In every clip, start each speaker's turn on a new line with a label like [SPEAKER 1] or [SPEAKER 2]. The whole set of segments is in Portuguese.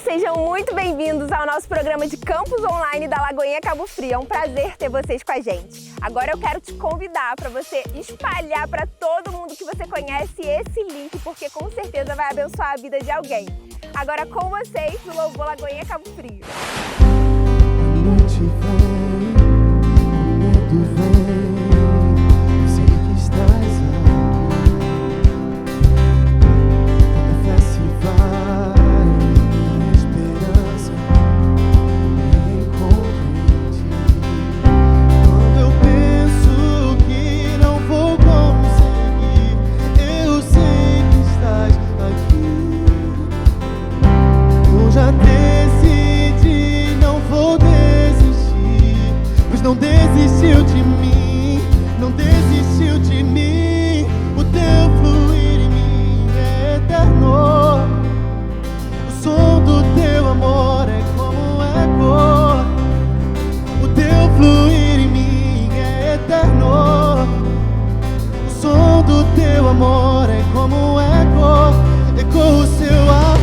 [SPEAKER 1] Sejam muito bem-vindos ao nosso programa de Campus Online da Lagoinha Cabo Frio. É um prazer ter vocês com a gente. Agora eu quero te convidar para você espalhar para todo mundo que você conhece esse link, porque com certeza vai abençoar a vida de alguém. Agora com vocês, o Louvor Lagoinha Cabo Frio.
[SPEAKER 2] Não desistiu de mim, não desistiu de mim. O teu fluir em mim é eterno. O som do teu amor é como eco. O teu fluir em mim é eterno. O som do teu amor é como eco. Ecoa o seu amor.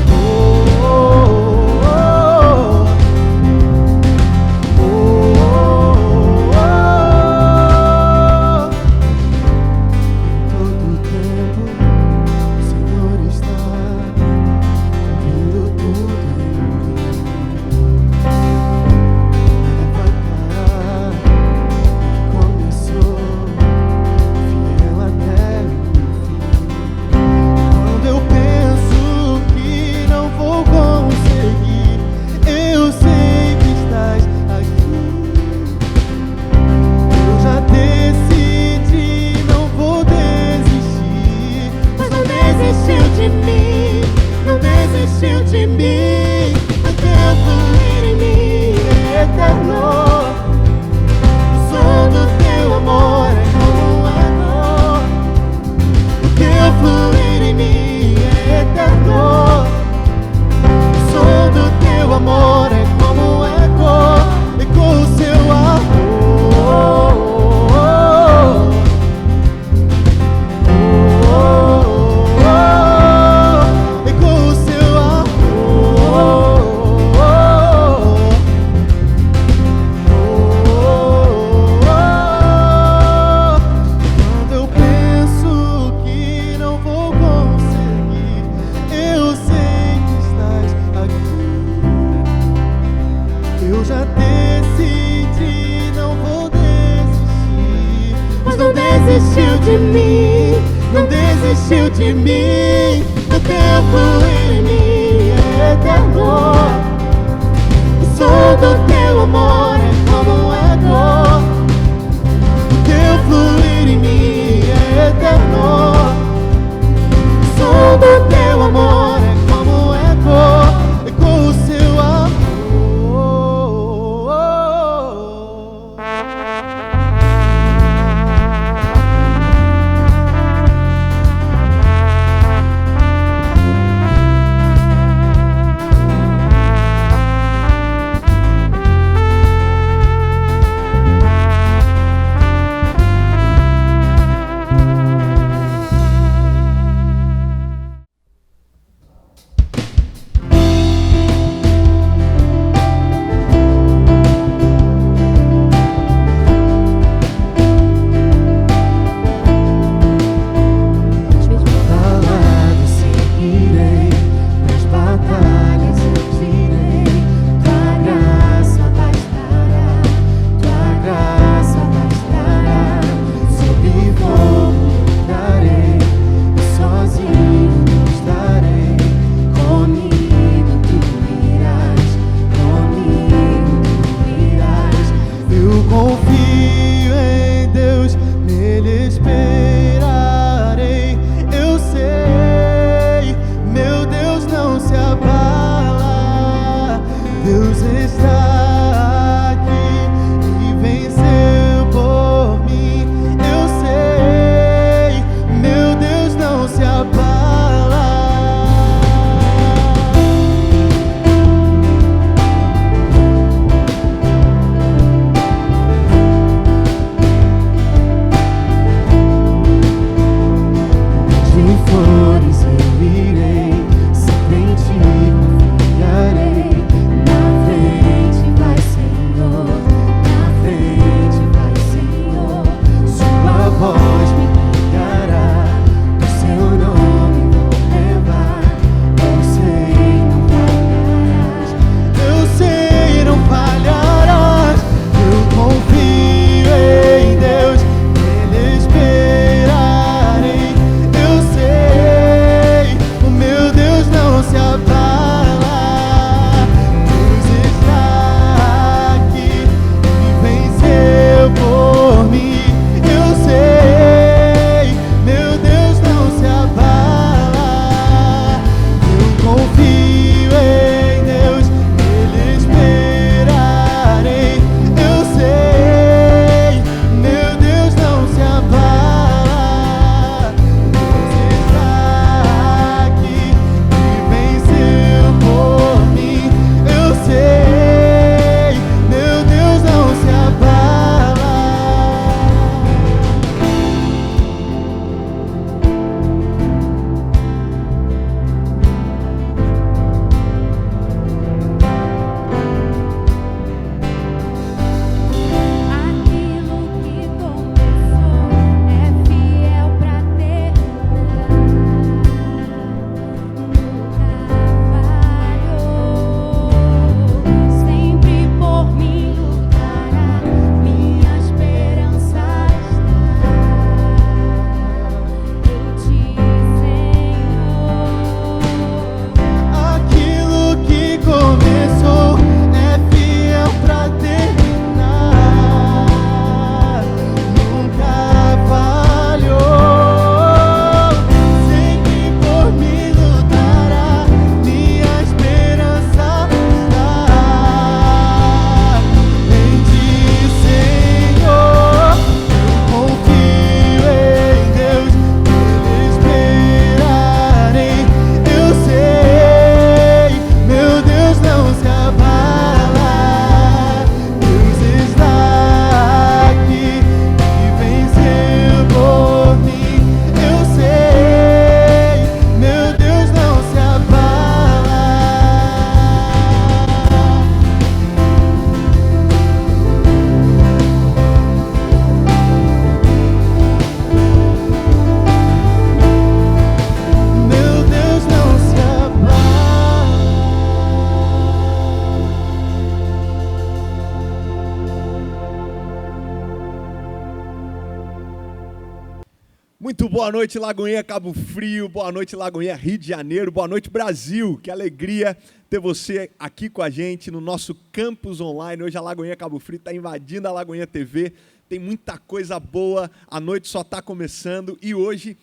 [SPEAKER 3] Muito boa noite, Lagoinha Cabo Frio, boa noite, Lagoinha Rio de Janeiro, boa noite, Brasil. Que alegria ter você aqui com a gente no nosso campus online. Hoje a Lagoinha Cabo Frio está invadindo a Lagoinha TV, tem muita coisa boa, a noite só está começando e hoje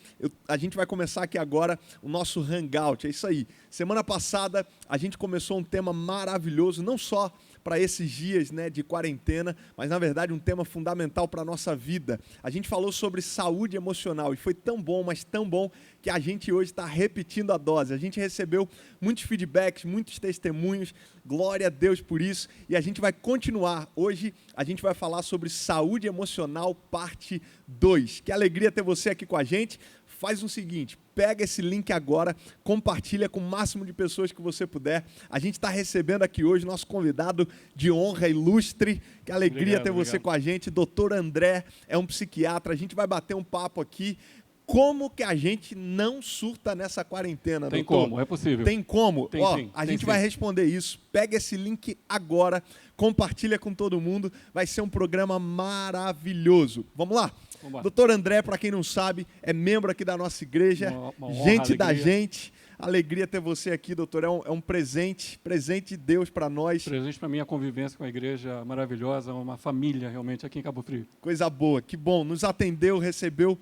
[SPEAKER 3] a gente vai começar aqui agora o nosso Hangout, é isso aí. Semana passada a gente começou um tema maravilhoso, não só para esses dias, né, de quarentena, mas na verdade um tema fundamental para a nossa vida. A gente falou sobre saúde emocional e foi tão bom, mas tão bom, que a gente hoje está repetindo a dose. A gente recebeu muitos feedbacks, muitos testemunhos, glória a Deus por isso, e a gente vai continuar. Hoje a gente vai falar sobre saúde emocional, parte 2. Que alegria ter você aqui com a gente. Faz o seguinte, pega esse link agora, compartilha com o máximo de pessoas que você puder. A gente está recebendo aqui hoje nosso convidado de honra ilustre. Que alegria ter você com a gente. Dr. André é um psiquiatra. A gente vai bater um papo aqui. Como que a gente não surta nessa quarentena,
[SPEAKER 4] Tem
[SPEAKER 3] doutor?
[SPEAKER 4] como, é possível.
[SPEAKER 3] Tem como?
[SPEAKER 4] Tem
[SPEAKER 3] Ó,
[SPEAKER 4] sim,
[SPEAKER 3] a
[SPEAKER 4] tem
[SPEAKER 3] gente
[SPEAKER 4] sim.
[SPEAKER 3] vai responder isso. Pega esse link agora, compartilha com todo mundo. Vai ser um programa maravilhoso. Vamos lá?
[SPEAKER 4] Vamos lá.
[SPEAKER 3] Doutor André, para quem não sabe, é membro aqui da nossa igreja.
[SPEAKER 4] Uma honra,
[SPEAKER 3] Gente da
[SPEAKER 4] alegria.
[SPEAKER 3] gente. Alegria ter você aqui, doutor. É um presente de Deus para nós.
[SPEAKER 4] Presente para mim a convivência com a igreja maravilhosa, uma família realmente aqui em Cabo Frio.
[SPEAKER 3] Coisa boa, que bom. Nos atendeu, recebeu,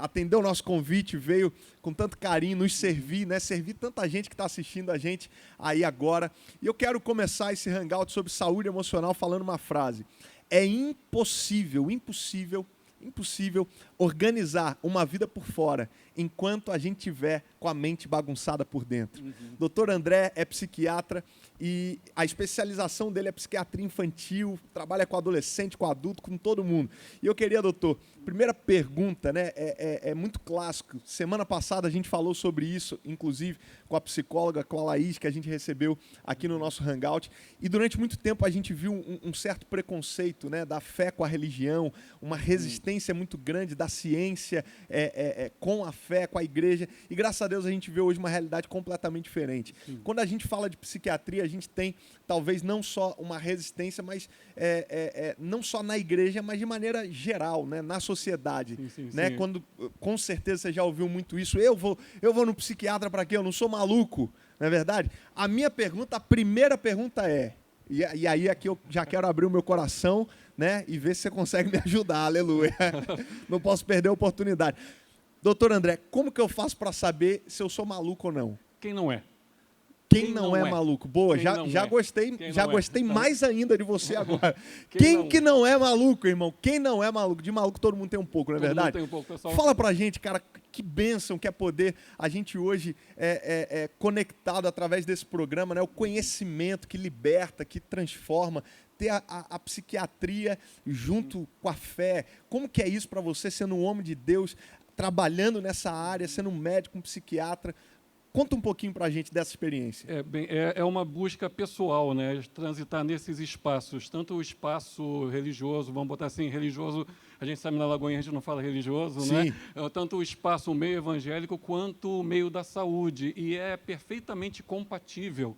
[SPEAKER 3] atendeu o nosso convite, veio com tanto carinho, nos servir, né? Servir tanta gente que está assistindo a gente aí agora. E eu quero começar esse hangout sobre saúde emocional falando uma frase. É impossível organizar uma vida por fora enquanto a gente tiver com a mente bagunçada por dentro. Doutor André é psiquiatra e a especialização dele é psiquiatria infantil, trabalha com adolescente, com adulto, com todo mundo. E eu queria, doutor, primeira pergunta, né, é muito clássico. Semana passada a gente falou sobre isso, inclusive com a psicóloga, com a Laís, que a gente recebeu aqui no nosso Hangout. E durante muito tempo a gente viu um certo preconceito, né, da fé com a religião, uma resistência muito grande da ciência com a fé, com a igreja. E graças a Deus a gente vê hoje uma realidade completamente diferente. Quando a gente fala de psiquiatria, a gente tem talvez não só uma resistência, mas não só na igreja, mas de maneira geral, né, na sociedade.
[SPEAKER 4] Sim,
[SPEAKER 3] Né?
[SPEAKER 4] sim.
[SPEAKER 3] Quando, com certeza você já ouviu muito isso. Eu vou no psiquiatra para quê? Eu não sou maluco, não é verdade? A primeira pergunta é, e aí aqui eu já quero abrir o meu coração, né, e ver se você consegue me ajudar, aleluia. Não posso perder a oportunidade. Doutor André, como que eu faço para saber se eu sou maluco ou não?
[SPEAKER 4] Quem não é?
[SPEAKER 3] Quem não é maluco? Boa,
[SPEAKER 4] Quem
[SPEAKER 3] já
[SPEAKER 4] não é?
[SPEAKER 3] gostei,
[SPEAKER 4] Quem
[SPEAKER 3] já
[SPEAKER 4] não é?
[SPEAKER 3] gostei
[SPEAKER 4] Então-
[SPEAKER 3] mais ainda de você agora.
[SPEAKER 4] Quem
[SPEAKER 3] Quem
[SPEAKER 4] não
[SPEAKER 3] que não é maluco, irmão? Quem não é maluco? De maluco todo mundo tem um pouco, não é
[SPEAKER 4] Todo mundo
[SPEAKER 3] verdade?
[SPEAKER 4] tem um pouco, pessoal.
[SPEAKER 3] Fala pra gente, cara, que bênção que é poder a gente hoje conectado através desse programa, né? O conhecimento que liberta, que transforma, ter a psiquiatria junto com a fé. Como que é isso para você, sendo um homem de Deus, trabalhando nessa área, sendo um médico, um psiquiatra? Conta um pouquinho pra gente dessa experiência.
[SPEAKER 4] É uma busca pessoal, né? De transitar nesses espaços, tanto o espaço religioso, vamos botar assim, religioso, a gente sabe na Lagoinha a gente não fala religioso,
[SPEAKER 3] Sim.
[SPEAKER 4] né? Tanto o espaço, o meio evangélico, quanto o meio da saúde, e é perfeitamente compatível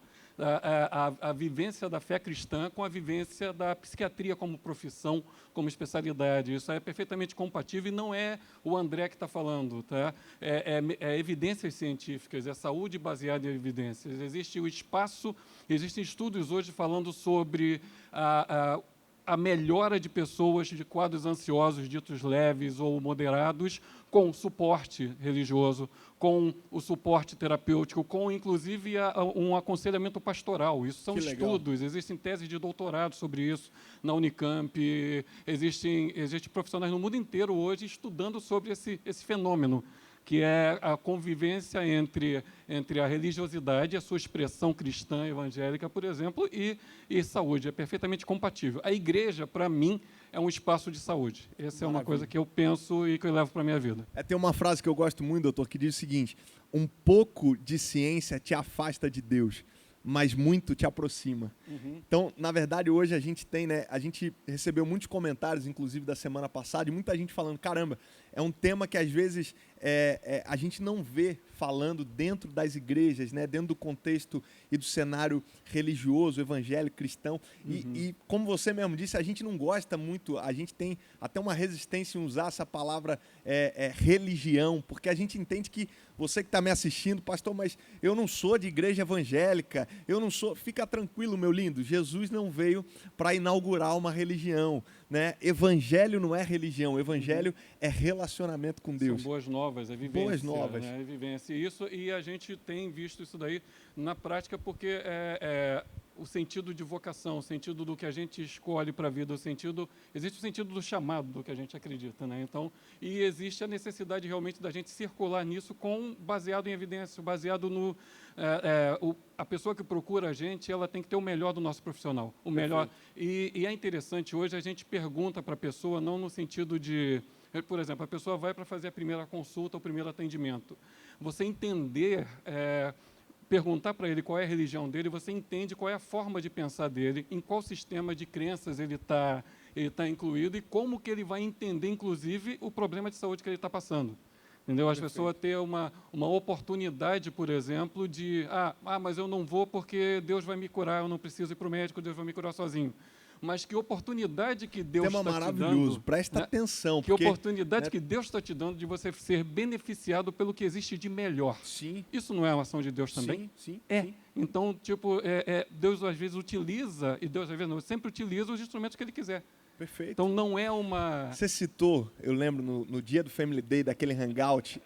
[SPEAKER 4] a vivência da fé cristã com a vivência da psiquiatria como profissão, como especialidade. Isso é perfeitamente compatível e não é o André que está falando, tá? É evidências científicas, é saúde baseada em evidências. Existe o espaço, existem estudos hoje falando sobre a melhora de pessoas de quadros ansiosos ditos leves ou moderados com suporte religioso, com o suporte terapêutico, com inclusive um aconselhamento pastoral. Isso são
[SPEAKER 3] Que legal.
[SPEAKER 4] estudos, existem teses de doutorado sobre isso na Unicamp, existem profissionais no mundo inteiro hoje estudando sobre esse fenômeno, que é a convivência entre a religiosidade, a sua expressão cristã evangélica, por exemplo, e saúde. É perfeitamente compatível. A igreja, para mim, é um espaço de saúde. Essa é uma coisa que eu penso e que eu levo para a minha vida.
[SPEAKER 3] Tem uma frase que eu gosto muito, doutor, que diz o seguinte: um pouco de ciência te afasta de Deus, mas muito te aproxima. Então, na verdade, hoje a gente tem, né? A gente recebeu muitos comentários, inclusive da semana passada, e muita gente falando: caramba, é um tema que às vezes a gente não vê falando dentro das igrejas, né? Dentro do contexto e do cenário religioso, evangélico, cristão. E como você mesmo disse, a gente não gosta muito, a gente tem até uma resistência em usar essa palavra religião, porque a gente entende que você que está me assistindo, pastor, mas eu não sou de igreja evangélica, eu não sou... Fica tranquilo, meu lindo, Jesus não veio para inaugurar uma religião, né? Evangelho não é religião, evangelho é relacionamento com Deus.
[SPEAKER 4] São boas novas, é vivência.
[SPEAKER 3] Boas novas.
[SPEAKER 4] Né? É vivência. Isso, e a gente tem visto isso daí na prática porque o sentido de vocação, o sentido do que a gente escolhe para a vida, existe o sentido do chamado do que a gente acredita, né? Então, e existe a necessidade realmente da gente circular nisso baseado em evidência, baseado no... a pessoa que procura a gente, ela tem que ter o melhor do nosso profissional, o melhor. E é interessante, hoje a gente pergunta para a pessoa, não no sentido de... Por exemplo, a pessoa vai para fazer a primeira consulta, o primeiro atendimento. Você entender... perguntar para ele qual é a religião dele, você entende qual é a forma de pensar dele, em qual sistema de crenças ele tá incluído e como que ele vai entender, inclusive, o problema de saúde que ele está passando. Entendeu? As pessoas ter uma oportunidade, por exemplo, de mas eu não vou porque Deus vai me curar, eu não preciso ir para o médico, Deus vai me curar sozinho. Mas que oportunidade que Deus está te dando...
[SPEAKER 3] Tema maravilhoso, presta atenção.
[SPEAKER 4] Que oportunidade que Deus está te dando de você ser beneficiado pelo que existe de melhor.
[SPEAKER 3] Sim.
[SPEAKER 4] Isso não é uma ação de Deus também?
[SPEAKER 3] Sim.
[SPEAKER 4] Então, Deus às vezes utiliza, e Deus às vezes não, sempre utiliza os instrumentos que Ele quiser.
[SPEAKER 3] Perfeito.
[SPEAKER 4] Então, não é uma...
[SPEAKER 3] Você citou, eu lembro, no dia do Family Day, daquele hangout,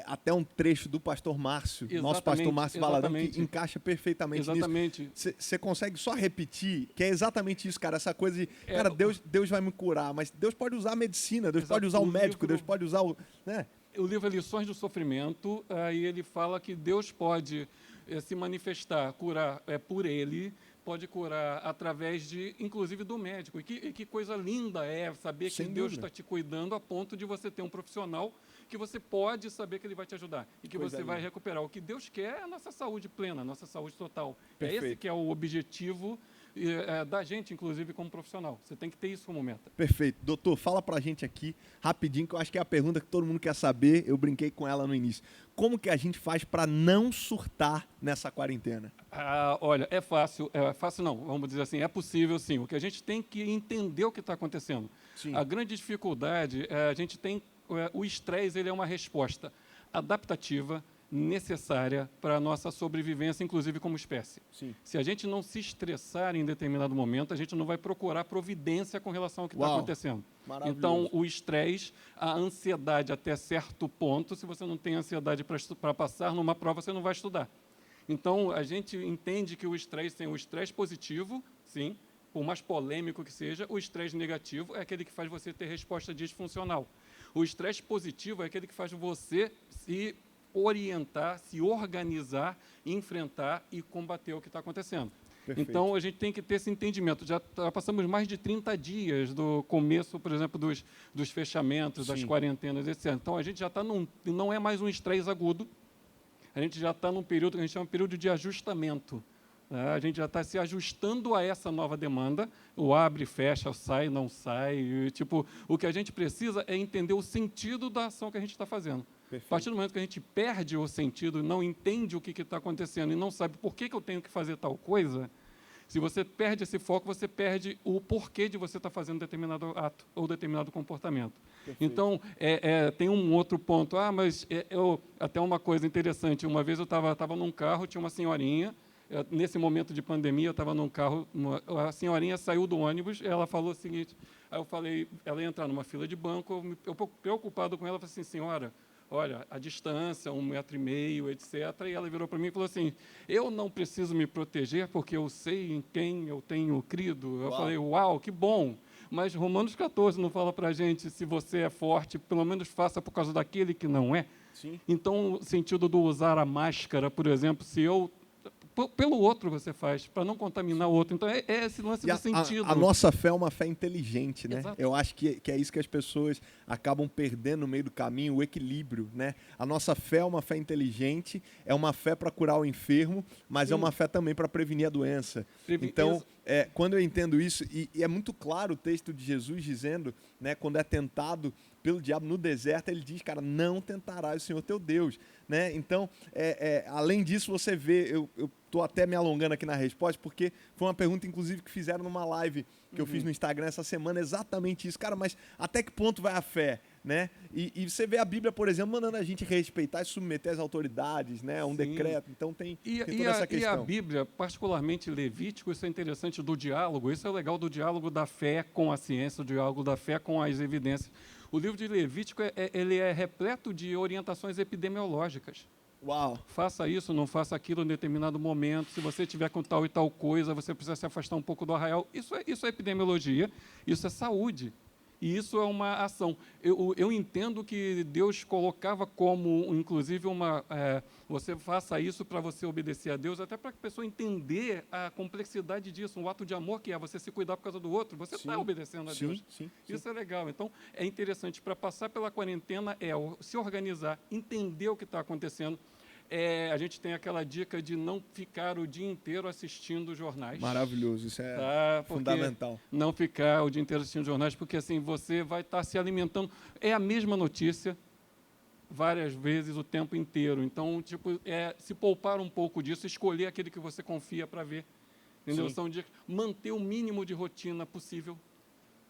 [SPEAKER 3] até um trecho do pastor Márcio, nosso pastor Márcio Valadão, que encaixa perfeitamente nisso. Você consegue só repetir, que é exatamente isso, cara, essa coisa de, cara, Deus vai me curar, mas Deus pode usar a medicina, Deus pode usar o médico, Deus pode usar o... Né?
[SPEAKER 4] O livro é Lições do Sofrimento, aí ele fala que Deus pode se manifestar, curar por Ele, pode curar através inclusive do médico. E que coisa linda é saber que Deus está te cuidando a ponto de você ter um profissional que você pode saber que ele vai te ajudar e que você vai recuperar. O que Deus quer é a nossa saúde plena, a nossa saúde total.
[SPEAKER 3] Perfeito.
[SPEAKER 4] É esse que é o objetivo da gente, inclusive, como profissional. Você tem que ter isso como meta.
[SPEAKER 3] Perfeito. Doutor, fala pra gente aqui, rapidinho, que eu acho que é a pergunta que todo mundo quer saber. Eu brinquei com ela no início. Como que a gente faz para não surtar nessa quarentena?
[SPEAKER 4] Olha, é fácil não, vamos dizer assim, é possível sim. O que a gente tem que entender o que está acontecendo.
[SPEAKER 3] Sim.
[SPEAKER 4] A grande dificuldade, a gente tem, o estresse, ele é uma resposta adaptativa, necessária para a nossa sobrevivência, inclusive como espécie.
[SPEAKER 3] Sim.
[SPEAKER 4] Se a gente não se estressar em determinado momento, a gente não vai procurar providência com relação ao que está acontecendo. Então, o estresse, a ansiedade até certo ponto, se você não tem ansiedade para passar numa prova, você não vai estudar. Então, a gente entende que o estresse tem o estresse positivo, sim, por mais polêmico que seja, o estresse negativo é aquele que faz você ter resposta disfuncional. O estresse positivo é aquele que faz você se orientar, se organizar, enfrentar e combater o que está acontecendo.
[SPEAKER 3] Perfeito.
[SPEAKER 4] Então, a gente tem que ter esse entendimento. Já passamos mais de 30 dias do começo, por exemplo, dos fechamentos, das quarentenas, etc. Então, a gente já está não é mais um estresse agudo, a gente já está num período que a gente chama de período de ajustamento. A gente já está se ajustando a essa nova demanda, o abre, fecha, sai, não sai. O que a gente precisa é entender o sentido da ação que a gente está fazendo.
[SPEAKER 3] Perfeito.
[SPEAKER 4] A partir do momento que a gente perde o sentido, não entende o que está acontecendo e não sabe por que eu tenho que fazer tal coisa, se você perde esse foco, você perde o porquê de você estar fazendo determinado ato ou determinado comportamento. Perfeito. Então, tem um outro ponto. Até uma coisa interessante. Uma vez eu estava num carro, tinha uma senhorinha, nesse momento de pandemia, eu estava num carro, a senhorinha saiu do ônibus, ela falou o seguinte, aí eu falei, ela ia entrar numa fila de banco, eu preocupado com ela, falei assim, senhora, olha, a distância, 1,5 metro, etc. E ela virou para mim e falou assim, eu não preciso me proteger porque eu sei em quem eu tenho crido. Eu falei, uau, que bom. Mas Romanos 14 não fala para a gente, se você é forte, pelo menos faça por causa daquele que não é.
[SPEAKER 3] Sim.
[SPEAKER 4] Então, o sentido do usar a máscara, por exemplo, se eu... Pelo outro você faz, para não contaminar o outro. Então, é esse lance do sentido.
[SPEAKER 3] A nossa fé é uma fé inteligente, né?
[SPEAKER 4] Exato.
[SPEAKER 3] Eu acho que é isso que as pessoas acabam perdendo no meio do caminho, o equilíbrio, né? A nossa fé é uma fé inteligente, é uma fé para curar o enfermo, mas é uma fé também para prevenir a doença. Então, quando eu entendo isso, e é muito claro o texto de Jesus dizendo, né, quando é tentado pelo diabo no deserto, ele diz, cara, não tentarás o Senhor teu Deus. Né? Então, além disso, você vê, eu estou até me alongando aqui na resposta, porque foi uma pergunta, inclusive, que fizeram numa live que eu fiz no Instagram essa semana, exatamente isso. Cara, mas até que ponto vai a fé? Né? E você vê a Bíblia, por exemplo, mandando a gente respeitar e submeter as autoridades, né? Um decreto. Então tem toda essa questão.
[SPEAKER 4] E a Bíblia, particularmente Levítico, isso é interessante do diálogo, isso é legal do diálogo da fé com a ciência, o diálogo da fé com as evidências. O livro de Levítico ele é repleto de orientações epidemiológicas.
[SPEAKER 3] Uau.
[SPEAKER 4] Faça isso, não faça aquilo em determinado momento. Se você tiver com tal e tal coisa, você precisa se afastar um pouco do arraial. Isso é epidemiologia, isso é saúde. E isso é uma ação. Eu entendo que Deus colocava como, inclusive, você faça isso para você obedecer a Deus, até para a pessoa entender a complexidade disso, um ato de amor que é você se cuidar por causa do outro, você está obedecendo a Deus.
[SPEAKER 3] Sim.
[SPEAKER 4] Isso é legal. Então, é interessante, para passar pela quarentena, se organizar, entender o que está acontecendo. A gente tem aquela dica de não ficar o dia inteiro assistindo jornais.
[SPEAKER 3] Maravilhoso, isso é fundamental.
[SPEAKER 4] Não ficar o dia inteiro assistindo jornais, porque assim você vai estar se alimentando. É a mesma notícia várias vezes o tempo inteiro. Então, se poupar um pouco disso, escolher aquele que você confia para ver. Entendeu? São dicas. Manter o mínimo de rotina possível.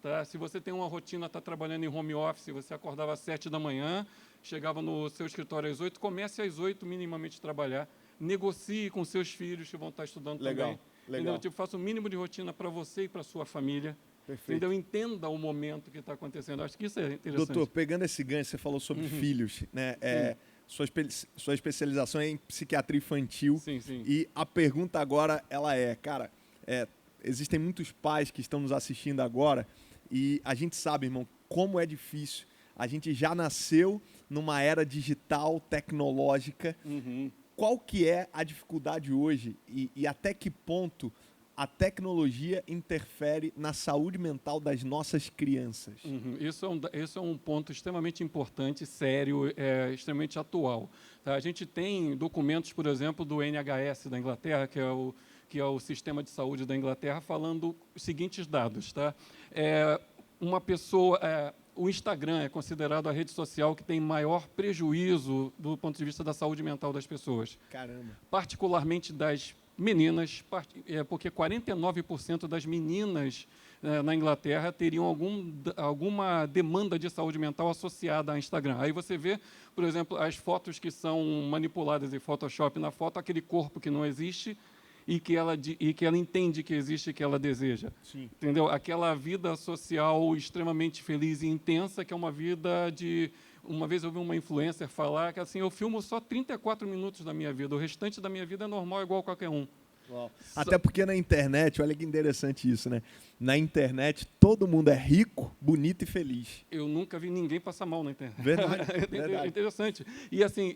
[SPEAKER 4] Tá? Se você tem uma rotina, está trabalhando em home office, você acordava às 7 da manhã, chegava no seu escritório às 8, comece às 8 minimamente trabalhar, negocie com seus filhos que vão estar estudando também. Legal. Faça o mínimo de rotina para você e para a sua família.
[SPEAKER 3] Perfeito.
[SPEAKER 4] Entendeu? Entenda o momento que está acontecendo. Acho que isso é interessante.
[SPEAKER 3] Doutor, pegando esse gancho, você falou sobre filhos, né? Sua especialização é em psiquiatria infantil.
[SPEAKER 4] Sim.
[SPEAKER 3] E a pergunta agora, ela existem muitos pais que estão nos assistindo agora e a gente sabe, irmão, como é difícil. A gente já nasceu numa era digital, tecnológica. Qual que é a dificuldade hoje e até que ponto a tecnologia interfere na saúde mental das nossas crianças?
[SPEAKER 4] Isso é um ponto extremamente importante, sério, extremamente atual. Tá? A gente tem documentos, por exemplo, do NHS da Inglaterra, que é o sistema de saúde da Inglaterra, falando os seguintes dados. Tá? O Instagram é considerado a rede social que tem maior prejuízo do ponto de vista da saúde mental das pessoas.
[SPEAKER 3] Caramba.
[SPEAKER 4] Particularmente das meninas, porque 49% das meninas na Inglaterra teriam alguma demanda de saúde mental associada a Instagram. Aí você vê, por exemplo, as fotos que são manipuladas em Photoshop, na foto, aquele corpo que não existe e que ela entende que existe e que ela deseja.
[SPEAKER 3] Sim.
[SPEAKER 4] Entendeu? Aquela vida social extremamente feliz e intensa, que é uma vida de... Uma vez eu vi uma influencer falar que assim, eu filmo só 34 minutos da minha vida, o restante da minha vida é normal, igual a qualquer um.
[SPEAKER 3] Uau. Até porque na internet, olha que interessante isso, né? Na internet, todo mundo é rico, bonito e feliz.
[SPEAKER 4] Eu nunca vi ninguém passar mal na internet.
[SPEAKER 3] Verdade.
[SPEAKER 4] É interessante. E assim,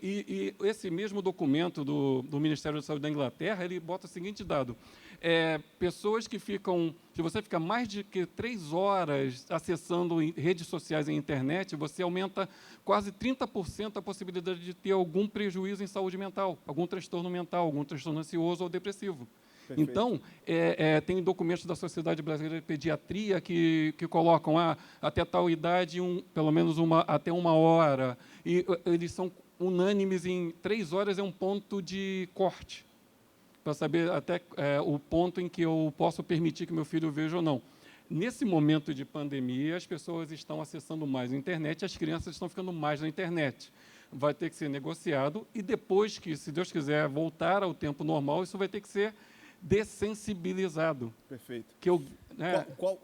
[SPEAKER 4] esse mesmo documento do Ministério da Saúde da Inglaterra, ele bota o seguinte dado. Pessoas que ficam... Se você fica mais de 3 horas acessando redes sociais e internet, você aumenta quase 30% a possibilidade de ter algum prejuízo em saúde mental, algum transtorno mental, algum transtorno ansioso ou depressivo. Perfeito. Então, tem documentos da Sociedade Brasileira de Pediatria que colocam até tal idade, pelo menos até 1 hora. E eles são unânimes em 3 horas é um ponto de corte, para saber até o ponto em que eu posso permitir que meu filho veja ou não. Nesse momento de pandemia, as pessoas estão acessando mais a internet, as crianças estão ficando mais na internet. Vai ter que ser negociado e depois que, se Deus quiser, voltar ao tempo normal, isso vai ter que ser dessensibilizado.
[SPEAKER 3] Perfeito.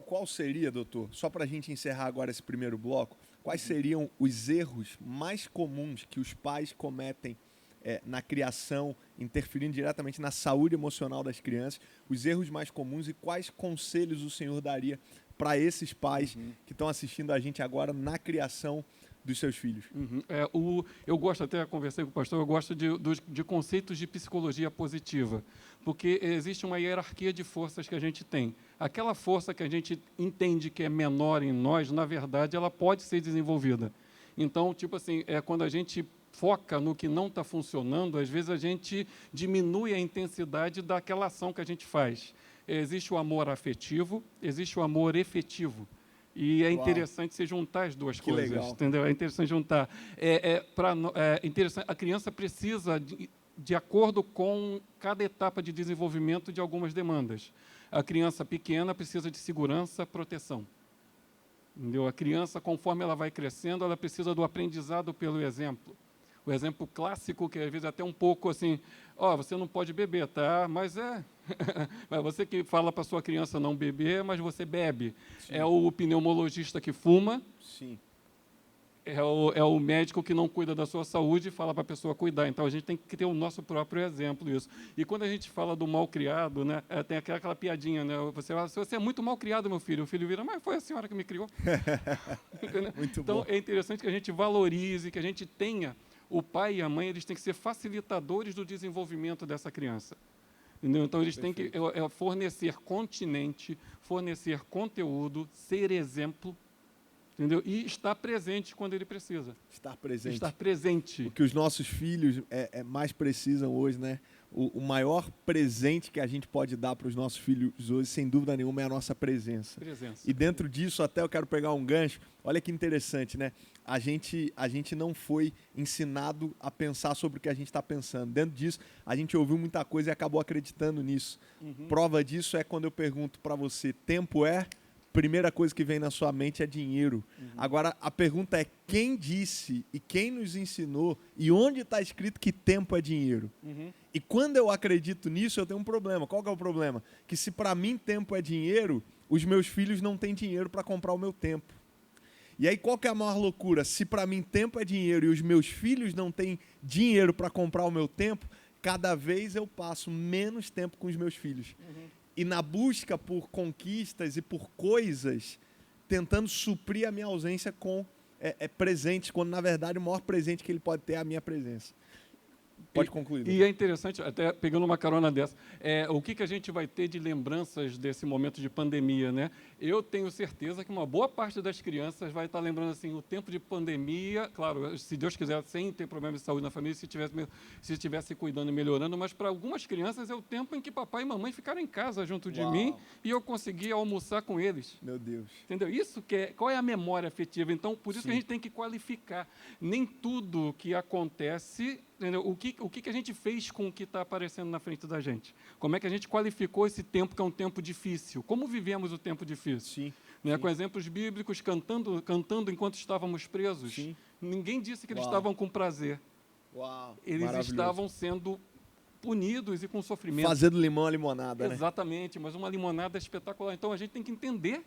[SPEAKER 3] Qual seria, doutor, só para a gente encerrar agora esse primeiro bloco, quais seriam os erros mais comuns que os pais cometem na criação, interferindo diretamente na saúde emocional das crianças, os erros mais comuns e quais conselhos o senhor daria para esses pais que estão assistindo a gente agora na criação dos seus filhos? Eu gosto, até conversei com o pastor, eu gosto de conceitos de psicologia positiva, porque existe uma hierarquia de forças que a gente tem. Aquela força que a gente entende que é menor em nós, na verdade, ela pode ser desenvolvida. Então, tipo assim, quando a gente foca no que não está funcionando, às vezes a gente diminui a intensidade daquela ação que a gente faz.
[SPEAKER 4] Existe o amor afetivo, existe o amor efetivo. E é interessante você juntar as duas coisas,
[SPEAKER 3] legal.
[SPEAKER 4] entendeu? É interessante juntar. Interessante, a criança precisa, de acordo com cada etapa de desenvolvimento, de algumas demandas. A criança pequena precisa de segurança, proteção. Entendeu? A criança, conforme ela vai crescendo, ela precisa do aprendizado pelo exemplo. O exemplo clássico, que às vezes é até um pouco assim, você não pode beber, tá? Mas mas você que fala para sua criança não beber, mas você bebe.
[SPEAKER 3] Sim.
[SPEAKER 4] É o pneumologista que fuma.
[SPEAKER 3] Sim.
[SPEAKER 4] É o médico que não cuida da sua saúde e fala para a pessoa cuidar. Então, a gente tem que ter o nosso próprio exemplo isso. E quando a gente fala do mal criado, né, tem aquela piadinha, né? Você fala, se você é muito mal criado, meu filho, o filho vira, mas foi a senhora que me criou.
[SPEAKER 3] Muito
[SPEAKER 4] então,
[SPEAKER 3] bom.
[SPEAKER 4] é interessante que a gente valorize, que a gente tenha, o pai e a mãe, eles têm que ser facilitadores do desenvolvimento dessa criança. Entendeu? Então, eles têm que fornecer continente, fornecer conteúdo, ser exemplo, entendeu? E estar presente quando ele precisa.
[SPEAKER 3] Estar presente.
[SPEAKER 4] Estar presente.
[SPEAKER 3] O que os nossos filhos mais precisam hoje, né? O maior presente que a gente pode dar para os nossos filhos hoje, sem dúvida nenhuma, é a nossa presença. E dentro disso, até eu quero pegar um gancho. Olha que interessante, né? A gente não foi ensinado a pensar sobre o que a gente está pensando. Dentro disso, a gente ouviu muita coisa e acabou acreditando nisso. Prova disso é quando eu pergunto para você, tempo é? Primeira coisa que vem na sua mente é dinheiro. Agora, a pergunta é quem disse e quem nos ensinou e onde está escrito que tempo é dinheiro? E quando eu acredito nisso, eu tenho um problema. Qual que é o problema? Que se para mim tempo é dinheiro, os meus filhos não têm dinheiro para comprar o meu tempo. E aí, qual que é a maior loucura? Se para mim tempo é dinheiro e os meus filhos não têm dinheiro para comprar o meu tempo, cada vez eu passo menos tempo com os meus filhos. E na busca por conquistas e por coisas, tentando suprir a minha ausência com presentes, quando na verdade o maior presente que ele pode ter é a minha presença. Pode concluir.
[SPEAKER 4] E é interessante, até pegando uma carona dessa, o que a gente vai ter de lembranças desse momento de pandemia, né? Eu tenho certeza que uma boa parte das crianças vai estar lembrando assim, o tempo de pandemia, claro, se Deus quiser, sem ter problema de saúde na família, se estivesse cuidando e melhorando, mas para algumas crianças é o tempo em que papai e mamãe ficaram em casa junto de mim e eu conseguia almoçar com eles.
[SPEAKER 3] Meu Deus.
[SPEAKER 4] Entendeu? Isso qual é a memória afetiva? Então, por isso que a gente tem que qualificar. Nem tudo que acontece, entendeu? O que a gente fez com o que está aparecendo na frente da gente? Como é que a gente qualificou esse tempo que é um tempo difícil? Como vivemos o tempo difícil? Né? Com exemplos bíblicos, cantando enquanto estávamos presos. Ninguém disse que eles estavam com prazer. Eles estavam sendo punidos e com sofrimento.
[SPEAKER 3] Fazendo limão a limonada, né?
[SPEAKER 4] Exatamente, mas uma limonada espetacular. Então, a gente tem que entender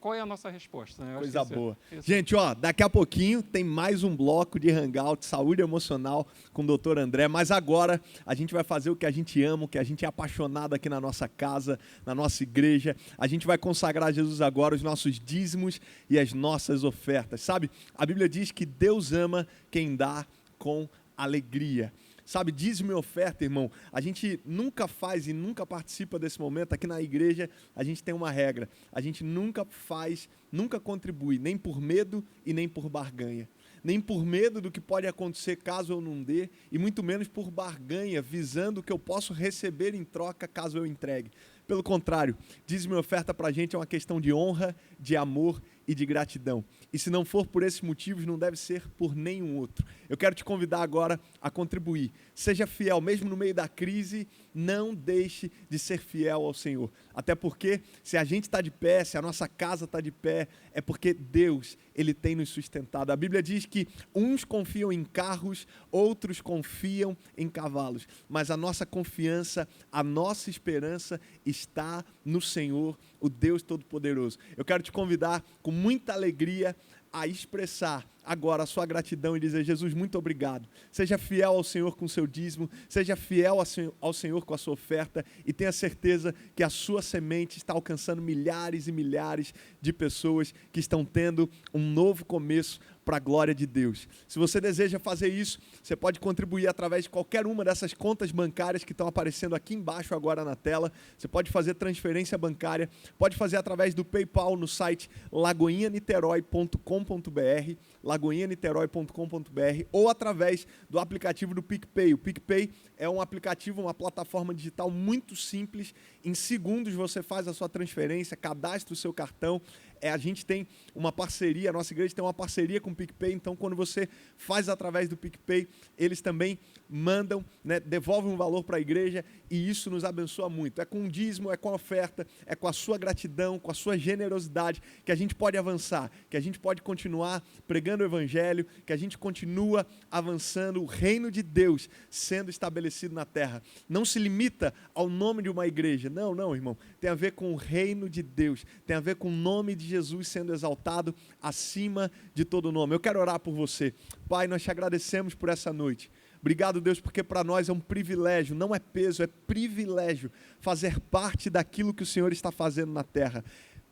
[SPEAKER 4] qual é a nossa resposta. Né?
[SPEAKER 3] Coisa boa. Gente, daqui a pouquinho tem mais um bloco de Hangout, saúde emocional com o Dr. André, mas agora a gente vai fazer o que a gente ama, o que a gente é apaixonado aqui na nossa casa, na nossa igreja. A gente vai consagrar a Jesus agora os nossos dízimos e as nossas ofertas. Sabe, a Bíblia diz que Deus ama quem dá com alegria. Sabe, dízimo e oferta, irmão, a gente nunca faz e nunca participa desse momento. Aqui na igreja, a gente tem uma regra. A gente nunca faz, nunca contribui, nem por medo e nem por barganha. Nem por medo do que pode acontecer caso eu não dê, e muito menos por barganha, visando o que eu posso receber em troca caso eu entregue. Pelo contrário, dízimo e oferta para a gente é uma questão de honra, de amor e de gratidão. E se não for por esses motivos, não deve ser por nenhum outro. Eu quero te convidar agora a contribuir. Seja fiel, mesmo no meio da crise, não deixe de ser fiel ao Senhor. Até porque, se a gente está de pé, se a nossa casa está de pé, é porque Deus, Ele tem nos sustentado. A Bíblia diz que uns confiam em carros, outros confiam em cavalos. Mas a nossa confiança, a nossa esperança está no Senhor, o Deus Todo-Poderoso. Eu quero te convidar com muita alegria a expressar agora a sua gratidão e dizer: Jesus, muito obrigado. Seja fiel ao Senhor com o seu dízimo, seja fiel ao Senhor com a sua oferta e tenha certeza que a sua semente está alcançando milhares e milhares de pessoas que estão tendo um novo começo para a glória de Deus. Se você deseja fazer isso, você pode contribuir através de qualquer uma dessas contas bancárias que estão aparecendo aqui embaixo agora na tela. Você pode fazer transferência bancária, pode fazer através do PayPal no site lagoinhaniterói.com.br, lagoinhaniterói.com.br ou através do aplicativo do PicPay. O PicPay é um aplicativo, uma plataforma digital muito simples. Em segundos você faz a sua transferência, cadastra o seu cartão. A gente tem uma parceria, a nossa igreja tem uma parceria com o PicPay, então quando você faz através do PicPay, eles também mandam, né, devolvem um valor para a igreja e isso nos abençoa muito. É com o dízimo, é com a oferta, é com a sua gratidão, com a sua generosidade que a gente pode avançar, que a gente pode continuar pregando o evangelho, que a gente continua avançando o reino de Deus sendo estabelecido na terra. Não se limita ao nome de uma igreja, não, irmão, tem a ver com o reino de Deus, tem a ver com o nome de Jesus sendo exaltado acima de todo nome. Eu quero orar por você. Pai, nós te agradecemos por essa noite. Obrigado, Deus, porque para nós é um privilégio, não é peso, é privilégio fazer parte daquilo que o Senhor está fazendo na terra.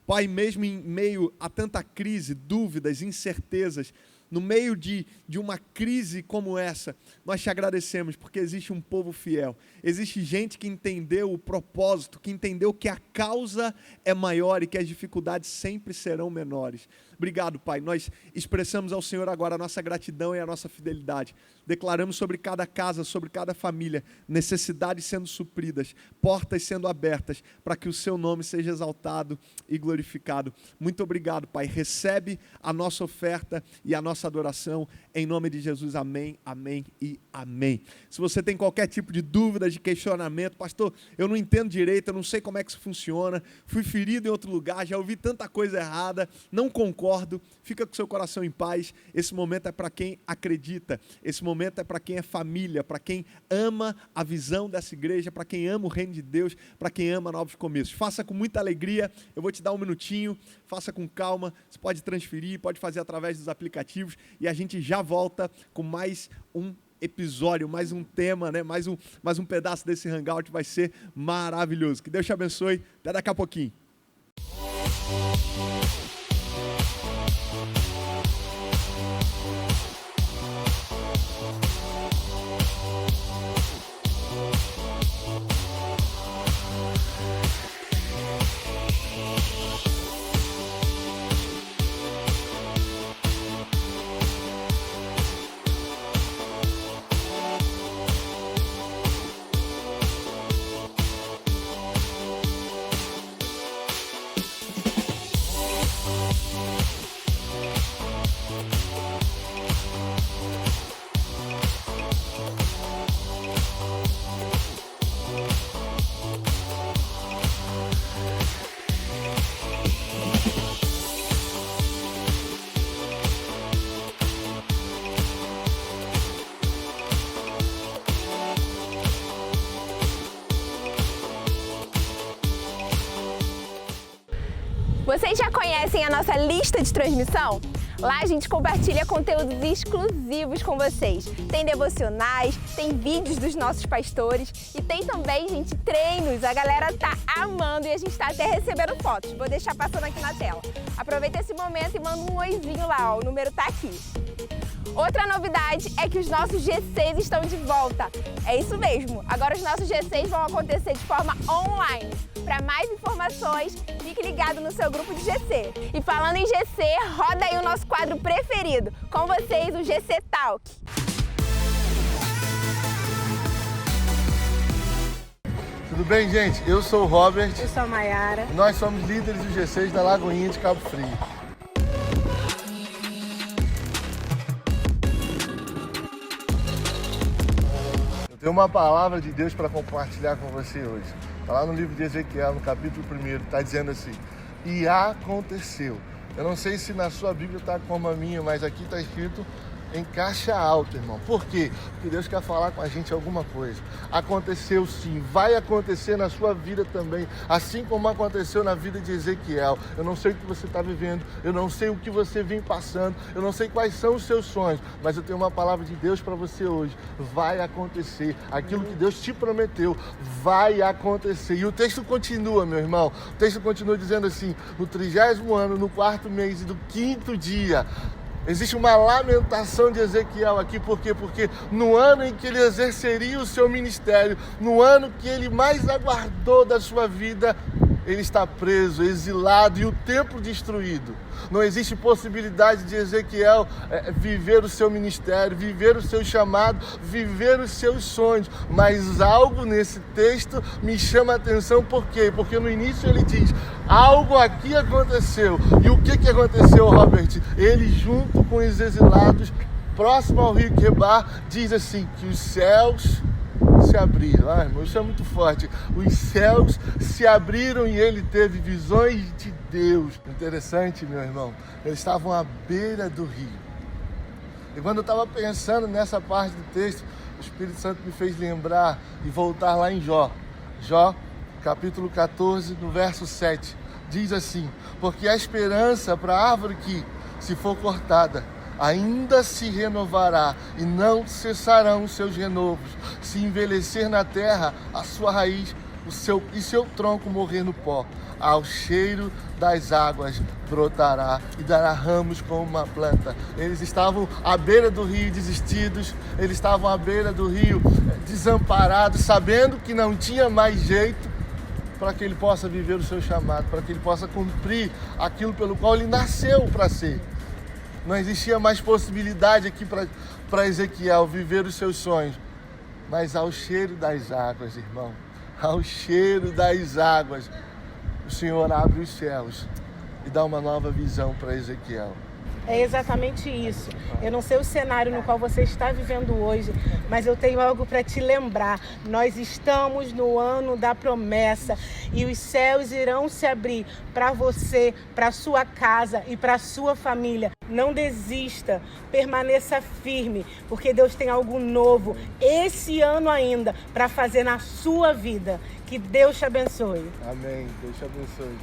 [SPEAKER 3] Pai, mesmo em meio a tanta crise, dúvidas, incertezas, no meio de uma crise como essa, nós te agradecemos porque existe um povo fiel. Existe gente que entendeu o propósito, que entendeu que a causa é maior e que as dificuldades sempre serão menores. Obrigado, Pai. Nós expressamos ao Senhor agora a nossa gratidão e a nossa fidelidade. Declaramos sobre cada casa, sobre cada família, necessidades sendo supridas, portas sendo abertas, para que o seu nome seja exaltado e glorificado. Muito obrigado, Pai. Recebe a nossa oferta e a nossa adoração, em nome de Jesus, amém, amém e amém. Se você tem qualquer tipo de dúvida, de questionamento, pastor, eu não entendo direito, eu não sei como é que isso funciona, fui ferido em outro lugar, já ouvi tanta coisa errada, não concordo, fica com seu coração em paz, esse momento é para quem acredita, esse momento é para quem é família, para quem ama a visão dessa igreja, para quem ama o reino de Deus, para quem ama novos começos. Faça com muita alegria, eu vou te dar um minutinho, faça com calma, você pode transferir, pode fazer através dos aplicativos e a gente já volta com mais um episódio, mais um tema, né? mais um pedaço desse hangout, vai ser maravilhoso. Que Deus te abençoe, até daqui a pouquinho.
[SPEAKER 1] Vocês já conhecem a nossa lista de transmissão? Lá a gente compartilha conteúdos exclusivos com vocês. Tem devocionais, tem vídeos dos nossos pastores e tem também, gente, treinos. A galera tá amando e a gente tá até recebendo fotos. Vou deixar passando aqui na tela. Aproveita esse momento e manda um oizinho lá, ó, o número tá aqui. Outra novidade é que os nossos G6 estão de volta. É isso mesmo, agora os nossos G6 vão acontecer de forma online. Para mais informações, fique ligado no seu grupo de GC. E falando em GC, roda aí o nosso quadro preferido. Com vocês, o GC Talk.
[SPEAKER 5] Tudo bem, gente? Eu sou o Robert.
[SPEAKER 6] Eu sou a Mayara.
[SPEAKER 5] Nós somos líderes do G6 da Lagoinha de Cabo Frio. Eu tenho uma palavra de Deus para compartilhar com você hoje. Está lá no livro de Ezequiel, no capítulo 1, está dizendo assim: e aconteceu. Eu não sei se na sua Bíblia está como a minha, mas aqui está escrito em caixa alta, irmão. Por quê? Porque Deus quer falar com a gente alguma coisa. Aconteceu sim, vai acontecer na sua vida também, assim como aconteceu na vida de Ezequiel. Eu não sei o que você está vivendo, eu não sei o que você vem passando, eu não sei quais são os seus sonhos, mas eu tenho uma palavra de Deus para você hoje. Vai acontecer. Aquilo que Deus te prometeu vai acontecer. E o texto continua, meu irmão. O texto continua dizendo assim: no 30º ano, no 4º mês e do 5º dia, existe uma lamentação de Ezequiel aqui. Por quê? Porque no ano em que ele exerceria o seu ministério, no ano que ele mais aguardou da sua vida, ele está preso, exilado e o templo destruído. Não existe possibilidade de Ezequiel viver o seu ministério, viver o seu chamado, viver os seus sonhos. Mas algo nesse texto me chama a atenção, por quê? Porque no início ele diz, algo aqui aconteceu. E o que aconteceu, Robert? Ele, junto com os exilados, próximo ao rio Quebar, diz assim, que os céus se abriram. Irmão, isso é muito forte. Os céus se abriram e ele teve visões de Deus. Interessante, meu irmão. Eles estavam à beira do rio. E quando eu estava pensando nessa parte do texto, o Espírito Santo me fez lembrar e voltar lá em Jó. Jó, capítulo 14, no verso 7. Diz assim, porque a esperança para a árvore que, se for cortada, ainda se renovará e não cessarão os seus renovos. Se envelhecer na terra a sua raiz e seu tronco morrer no pó, ao cheiro das águas brotará e dará ramos como uma planta. Eles estavam à beira do rio desistidos, eles estavam à beira do rio desamparados, sabendo que não tinha mais jeito para que ele possa viver o seu chamado, para que ele possa cumprir aquilo pelo qual ele nasceu para ser. Não existia mais possibilidade aqui para Ezequiel viver os seus sonhos. Mas ao cheiro das águas, irmão, ao cheiro das águas, o Senhor abre os céus e dá uma nova visão para Ezequiel.
[SPEAKER 6] É exatamente isso. Eu não sei o cenário no qual você está vivendo hoje, mas eu tenho algo para te lembrar. Nós estamos no ano da promessa e os céus irão se abrir para você, para sua casa e para sua família. Não desista, permaneça firme, porque Deus tem algo novo esse ano ainda para fazer na sua vida. Que Deus te abençoe.
[SPEAKER 5] Amém. Deus te abençoe.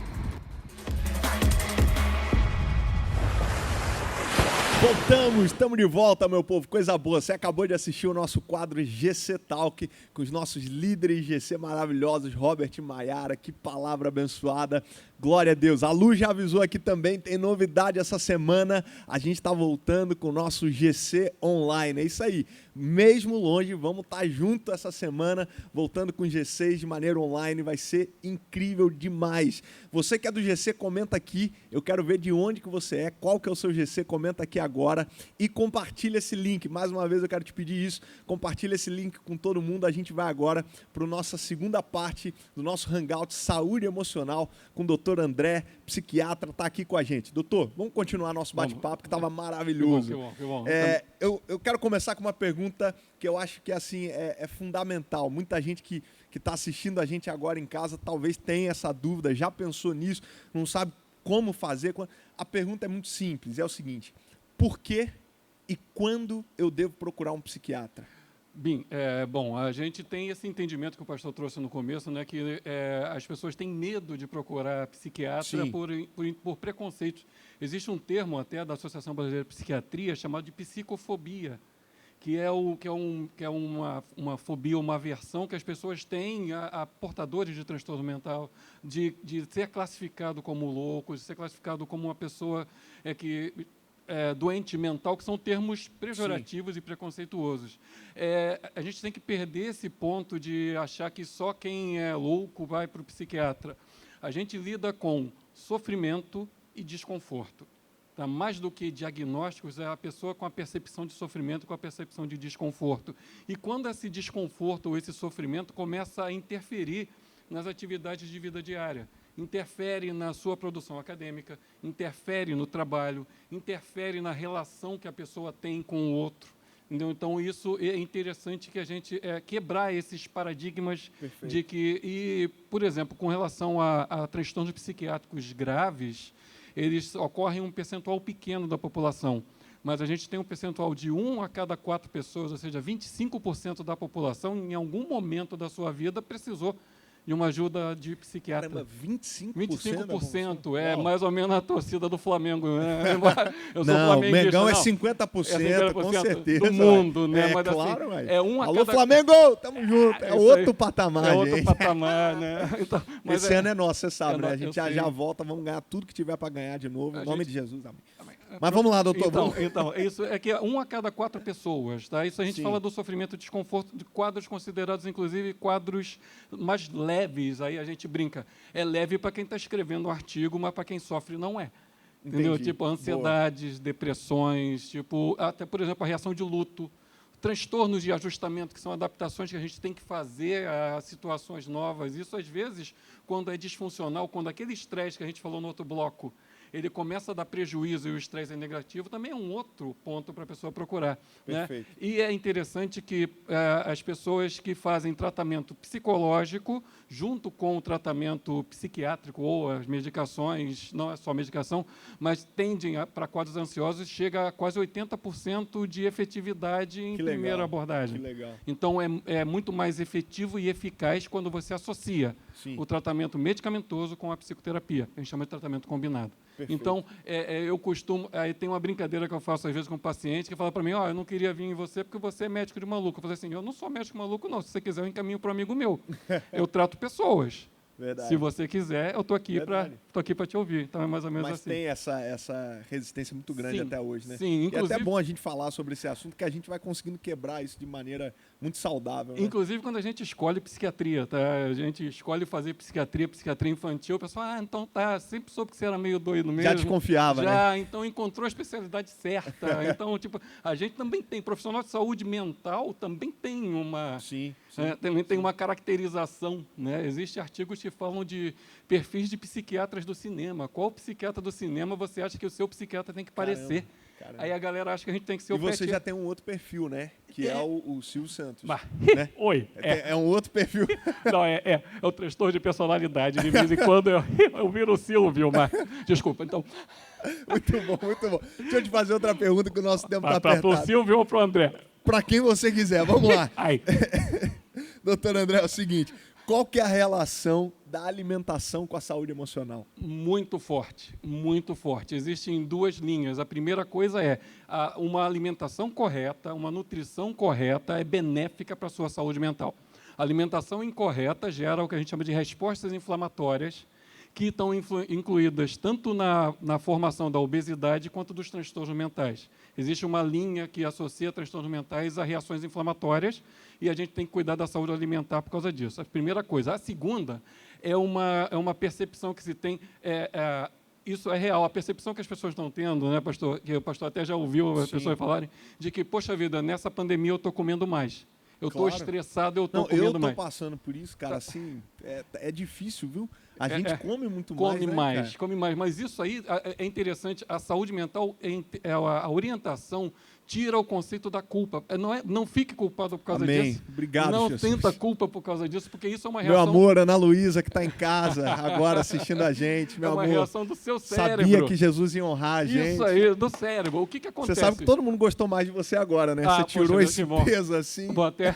[SPEAKER 3] Voltamos, estamos de volta, meu povo, coisa boa. Você acabou de assistir o nosso quadro GC Talk com os nossos líderes GC maravilhosos, Robert e Maiara, que palavra abençoada. Glória a Deus. A Lu já avisou aqui também, tem novidade essa semana. A gente está voltando com o nosso GC Online. É isso aí. Mesmo longe, vamos estar junto essa semana, voltando com GCs de maneira online. Vai ser incrível demais. Você que é do GC, comenta aqui. Eu quero ver de onde que você é, qual que é o seu GC. Comenta aqui agora e compartilha esse link. Mais uma vez eu quero te pedir isso. Compartilha esse link com todo mundo. A gente vai agora para a nossa segunda parte do nosso Hangout Saúde Emocional com o Dr. André, psiquiatra, está aqui com a gente. Doutor, vamos continuar nosso bate-papo, que estava maravilhoso.
[SPEAKER 4] Que bom.
[SPEAKER 3] Eu quero começar com uma pergunta que eu acho que assim, é fundamental. Muita gente que está assistindo a gente agora em casa talvez tenha essa dúvida, já pensou nisso, não sabe como fazer. A pergunta é muito simples, é o seguinte: por que e quando eu devo procurar um psiquiatra?
[SPEAKER 4] Bem, a gente tem esse entendimento que o pastor trouxe no começo, né, que as pessoas têm medo de procurar psiquiatra por preconceitos. Existe um termo até da Associação Brasileira de Psiquiatria chamado de psicofobia, que é uma fobia, uma aversão que as pessoas têm a portadores de transtorno mental, de ser classificado como louco, de ser classificado como uma pessoa doente mental, que são termos pejorativos e preconceituosos. A gente tem que perder esse ponto de achar que só quem é louco vai para o psiquiatra. A gente lida com sofrimento e desconforto. Tá? Mais do que diagnósticos, é a pessoa com a percepção de sofrimento, com a percepção de desconforto. E quando esse desconforto ou esse sofrimento começa a interferir nas atividades de vida diária, interfere na sua produção acadêmica, interfere no trabalho, interfere na relação que a pessoa tem com o outro. Entendeu? Então, isso é interessante que a gente quebrar esses paradigmas. Perfeito. De que, por exemplo, com relação a transtornos psiquiátricos graves, eles ocorrem em um percentual pequeno da população. Mas a gente tem um percentual de 1 a cada 4 pessoas, ou seja, 25% da população, em algum momento da sua vida, precisou de uma ajuda de psiquiatra.
[SPEAKER 3] Caramba, 25%?
[SPEAKER 4] 25%, mais ou menos a torcida do Flamengo. Né? Eu sou
[SPEAKER 3] não,
[SPEAKER 4] flamenguista.
[SPEAKER 3] Mengão é 50%, com certeza.
[SPEAKER 4] Do mundo, né?
[SPEAKER 3] Mas,
[SPEAKER 4] claro,
[SPEAKER 3] assim,
[SPEAKER 4] Alô,
[SPEAKER 3] Flamengo, tamo junto. É outro patamar, gente.
[SPEAKER 4] É outro patamar, né?
[SPEAKER 3] Então, esse ano é nosso, você sabe, né? A gente já volta, vamos ganhar tudo que tiver para ganhar de novo. Em nome de Jesus, amém. Mas vamos lá, doutor.
[SPEAKER 4] Então, isso é que 1 a cada 4 pessoas, tá? Isso a gente
[SPEAKER 3] Sim.
[SPEAKER 4] fala do sofrimento e desconforto de quadros considerados, inclusive, quadros mais leves. Aí a gente brinca. É leve para quem está escrevendo um artigo, mas para quem sofre não é. Entendeu?
[SPEAKER 3] Entendi.
[SPEAKER 4] Tipo, ansiedades, depressões, tipo, até, por exemplo, a reação de luto, transtornos de ajustamento, que são adaptações que a gente tem que fazer a situações novas. Isso, às vezes, quando é disfuncional, quando aquele estresse que a gente falou no outro bloco, ele começa a dar prejuízo e o estresse é negativo, também é um outro ponto para a pessoa procurar. Né?
[SPEAKER 3] Perfeito.
[SPEAKER 4] E é interessante que as pessoas que fazem tratamento psicológico, junto com o tratamento psiquiátrico ou as medicações, não é só medicação, mas tendem para quadros ansiosos, chega a quase 80% de efetividade em
[SPEAKER 3] Que legal,
[SPEAKER 4] primeira abordagem.
[SPEAKER 3] que legal.
[SPEAKER 4] Então, é muito mais efetivo e eficaz quando você associa
[SPEAKER 3] Sim.
[SPEAKER 4] o tratamento medicamentoso com a psicoterapia, que a gente chama de tratamento combinado.
[SPEAKER 3] Perfeito.
[SPEAKER 4] Então, eu costumo... Aí tem uma brincadeira que eu faço, às vezes, com um paciente, que fala para mim, eu não queria vir em você porque você é médico de maluco. Eu falei assim, eu não sou médico de maluco, não. Se você quiser, eu encaminho para um amigo meu. Eu trato pessoas.
[SPEAKER 3] Verdade.
[SPEAKER 4] Se você quiser, eu estou aqui para te ouvir. Então, é mais ou menos
[SPEAKER 3] Mas
[SPEAKER 4] assim.
[SPEAKER 3] tem essa resistência muito grande
[SPEAKER 4] Sim,
[SPEAKER 3] até hoje, né?
[SPEAKER 4] sim,
[SPEAKER 3] E é
[SPEAKER 4] inclusive-
[SPEAKER 3] até bom a gente falar sobre esse assunto, que a gente vai conseguindo quebrar isso de maneira muito saudável. Né?
[SPEAKER 4] Inclusive, quando a gente escolhe psiquiatria, tá? A gente escolhe fazer psiquiatria infantil, o pessoal, então tá, sempre soube que você era meio doido mesmo.
[SPEAKER 3] Já desconfiava,
[SPEAKER 4] Já, então encontrou a especialidade certa. Então, tipo, a gente também tem, profissional de saúde mental também tem uma...
[SPEAKER 3] Sim.
[SPEAKER 4] também tem uma caracterização, né? Existem artigos que falam de perfis de psiquiatras do cinema. Qual psiquiatra do cinema você acha que o seu psiquiatra tem que parecer?
[SPEAKER 3] Caramba.
[SPEAKER 4] Aí a galera acha que a gente tem que ser
[SPEAKER 3] E
[SPEAKER 4] o
[SPEAKER 3] você
[SPEAKER 4] pet-
[SPEAKER 3] já tem um outro perfil, né? Que é
[SPEAKER 4] É.
[SPEAKER 3] o Silvio Santos.
[SPEAKER 4] Bah,
[SPEAKER 3] né?
[SPEAKER 4] Oi.
[SPEAKER 3] É um outro perfil.
[SPEAKER 4] Não, é o transtorno de personalidade. De vez em quando eu viro o Silvio, mas... Desculpa, então...
[SPEAKER 3] Muito bom, muito bom. Deixa eu te fazer outra pergunta, que o nosso tempo está
[SPEAKER 4] Para pro
[SPEAKER 3] apertado.
[SPEAKER 4] Silvio ou pro André?
[SPEAKER 3] Para quem você quiser, vamos lá.
[SPEAKER 4] Ai,
[SPEAKER 3] Doutor André, é o seguinte, qual que é a relação da alimentação com a saúde emocional?
[SPEAKER 4] muito forte, muito forte. Existem 2 linhas. A primeira coisa é uma alimentação correta, uma nutrição correta é benéfica para a sua saúde mental. A alimentação incorreta gera o que a gente chama de respostas inflamatórias, que estão incluídas tanto na formação da obesidade quanto dos transtornos mentais. Existe uma linha que associa transtornos mentais a reações inflamatórias e a gente tem que cuidar da saúde alimentar por causa disso. A primeira coisa. A segunda é uma percepção que se tem... isso é real. A percepção que as pessoas estão tendo, né, pastor? Que o pastor até já ouviu as pessoas falarem, de que, poxa vida, nessa pandemia eu estou comendo mais. Eu estou
[SPEAKER 3] Claro.
[SPEAKER 4] estressado, eu estou
[SPEAKER 3] Não, eu
[SPEAKER 4] comendo
[SPEAKER 3] tô
[SPEAKER 4] mais.
[SPEAKER 3] passando por isso, cara, assim, é difícil, viu? A gente come muito
[SPEAKER 4] Come
[SPEAKER 3] mais, né,
[SPEAKER 4] mais,
[SPEAKER 3] cara?
[SPEAKER 4] come mais. Mas isso aí é interessante. A saúde mental, a orientação tira o conceito da culpa. Não fique culpado por causa
[SPEAKER 3] Amém.
[SPEAKER 4] disso.
[SPEAKER 3] Obrigado,
[SPEAKER 4] Não
[SPEAKER 3] Jesus.
[SPEAKER 4] sinta culpa por causa disso, porque isso é uma
[SPEAKER 3] Meu
[SPEAKER 4] reação...
[SPEAKER 3] amor, Ana Luísa, que está em casa agora assistindo a gente, meu
[SPEAKER 4] é uma
[SPEAKER 3] amor.
[SPEAKER 4] reação do seu cérebro.
[SPEAKER 3] Sabia que Jesus ia honrar a gente.
[SPEAKER 4] Isso aí, do cérebro. O que
[SPEAKER 3] Você
[SPEAKER 4] acontece?
[SPEAKER 3] sabe que todo mundo gostou mais de você agora, né?
[SPEAKER 4] Ah,
[SPEAKER 3] Você tirou
[SPEAKER 4] poxa,
[SPEAKER 3] esse
[SPEAKER 4] que bom.
[SPEAKER 3] peso assim.
[SPEAKER 4] Vou até...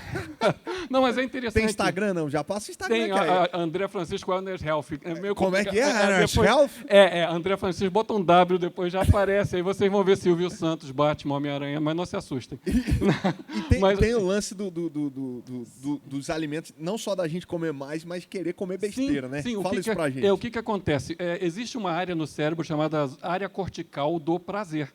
[SPEAKER 4] Não, mas é interessante.
[SPEAKER 3] Tem Instagram, não? Já passa o Instagram,
[SPEAKER 4] Tem
[SPEAKER 3] cara.
[SPEAKER 4] a André Francisco Wellness Health. É meio
[SPEAKER 3] Como é que é?
[SPEAKER 4] complicado.
[SPEAKER 3] Wellness
[SPEAKER 4] Depois-
[SPEAKER 3] Health?
[SPEAKER 4] André Francisco, bota um W, depois já aparece. Aí vocês vão ver Silvio Santos, Batman, Homem-Aranha, mas não se assustem.
[SPEAKER 3] E tem,
[SPEAKER 4] Mas-
[SPEAKER 3] tem o lance dos alimentos, não só da gente comer mais, mas querer comer besteira, né?
[SPEAKER 4] Sim,
[SPEAKER 3] Fala isso pra gente.
[SPEAKER 4] O que acontece? Existe uma área no cérebro chamada área cortical do prazer.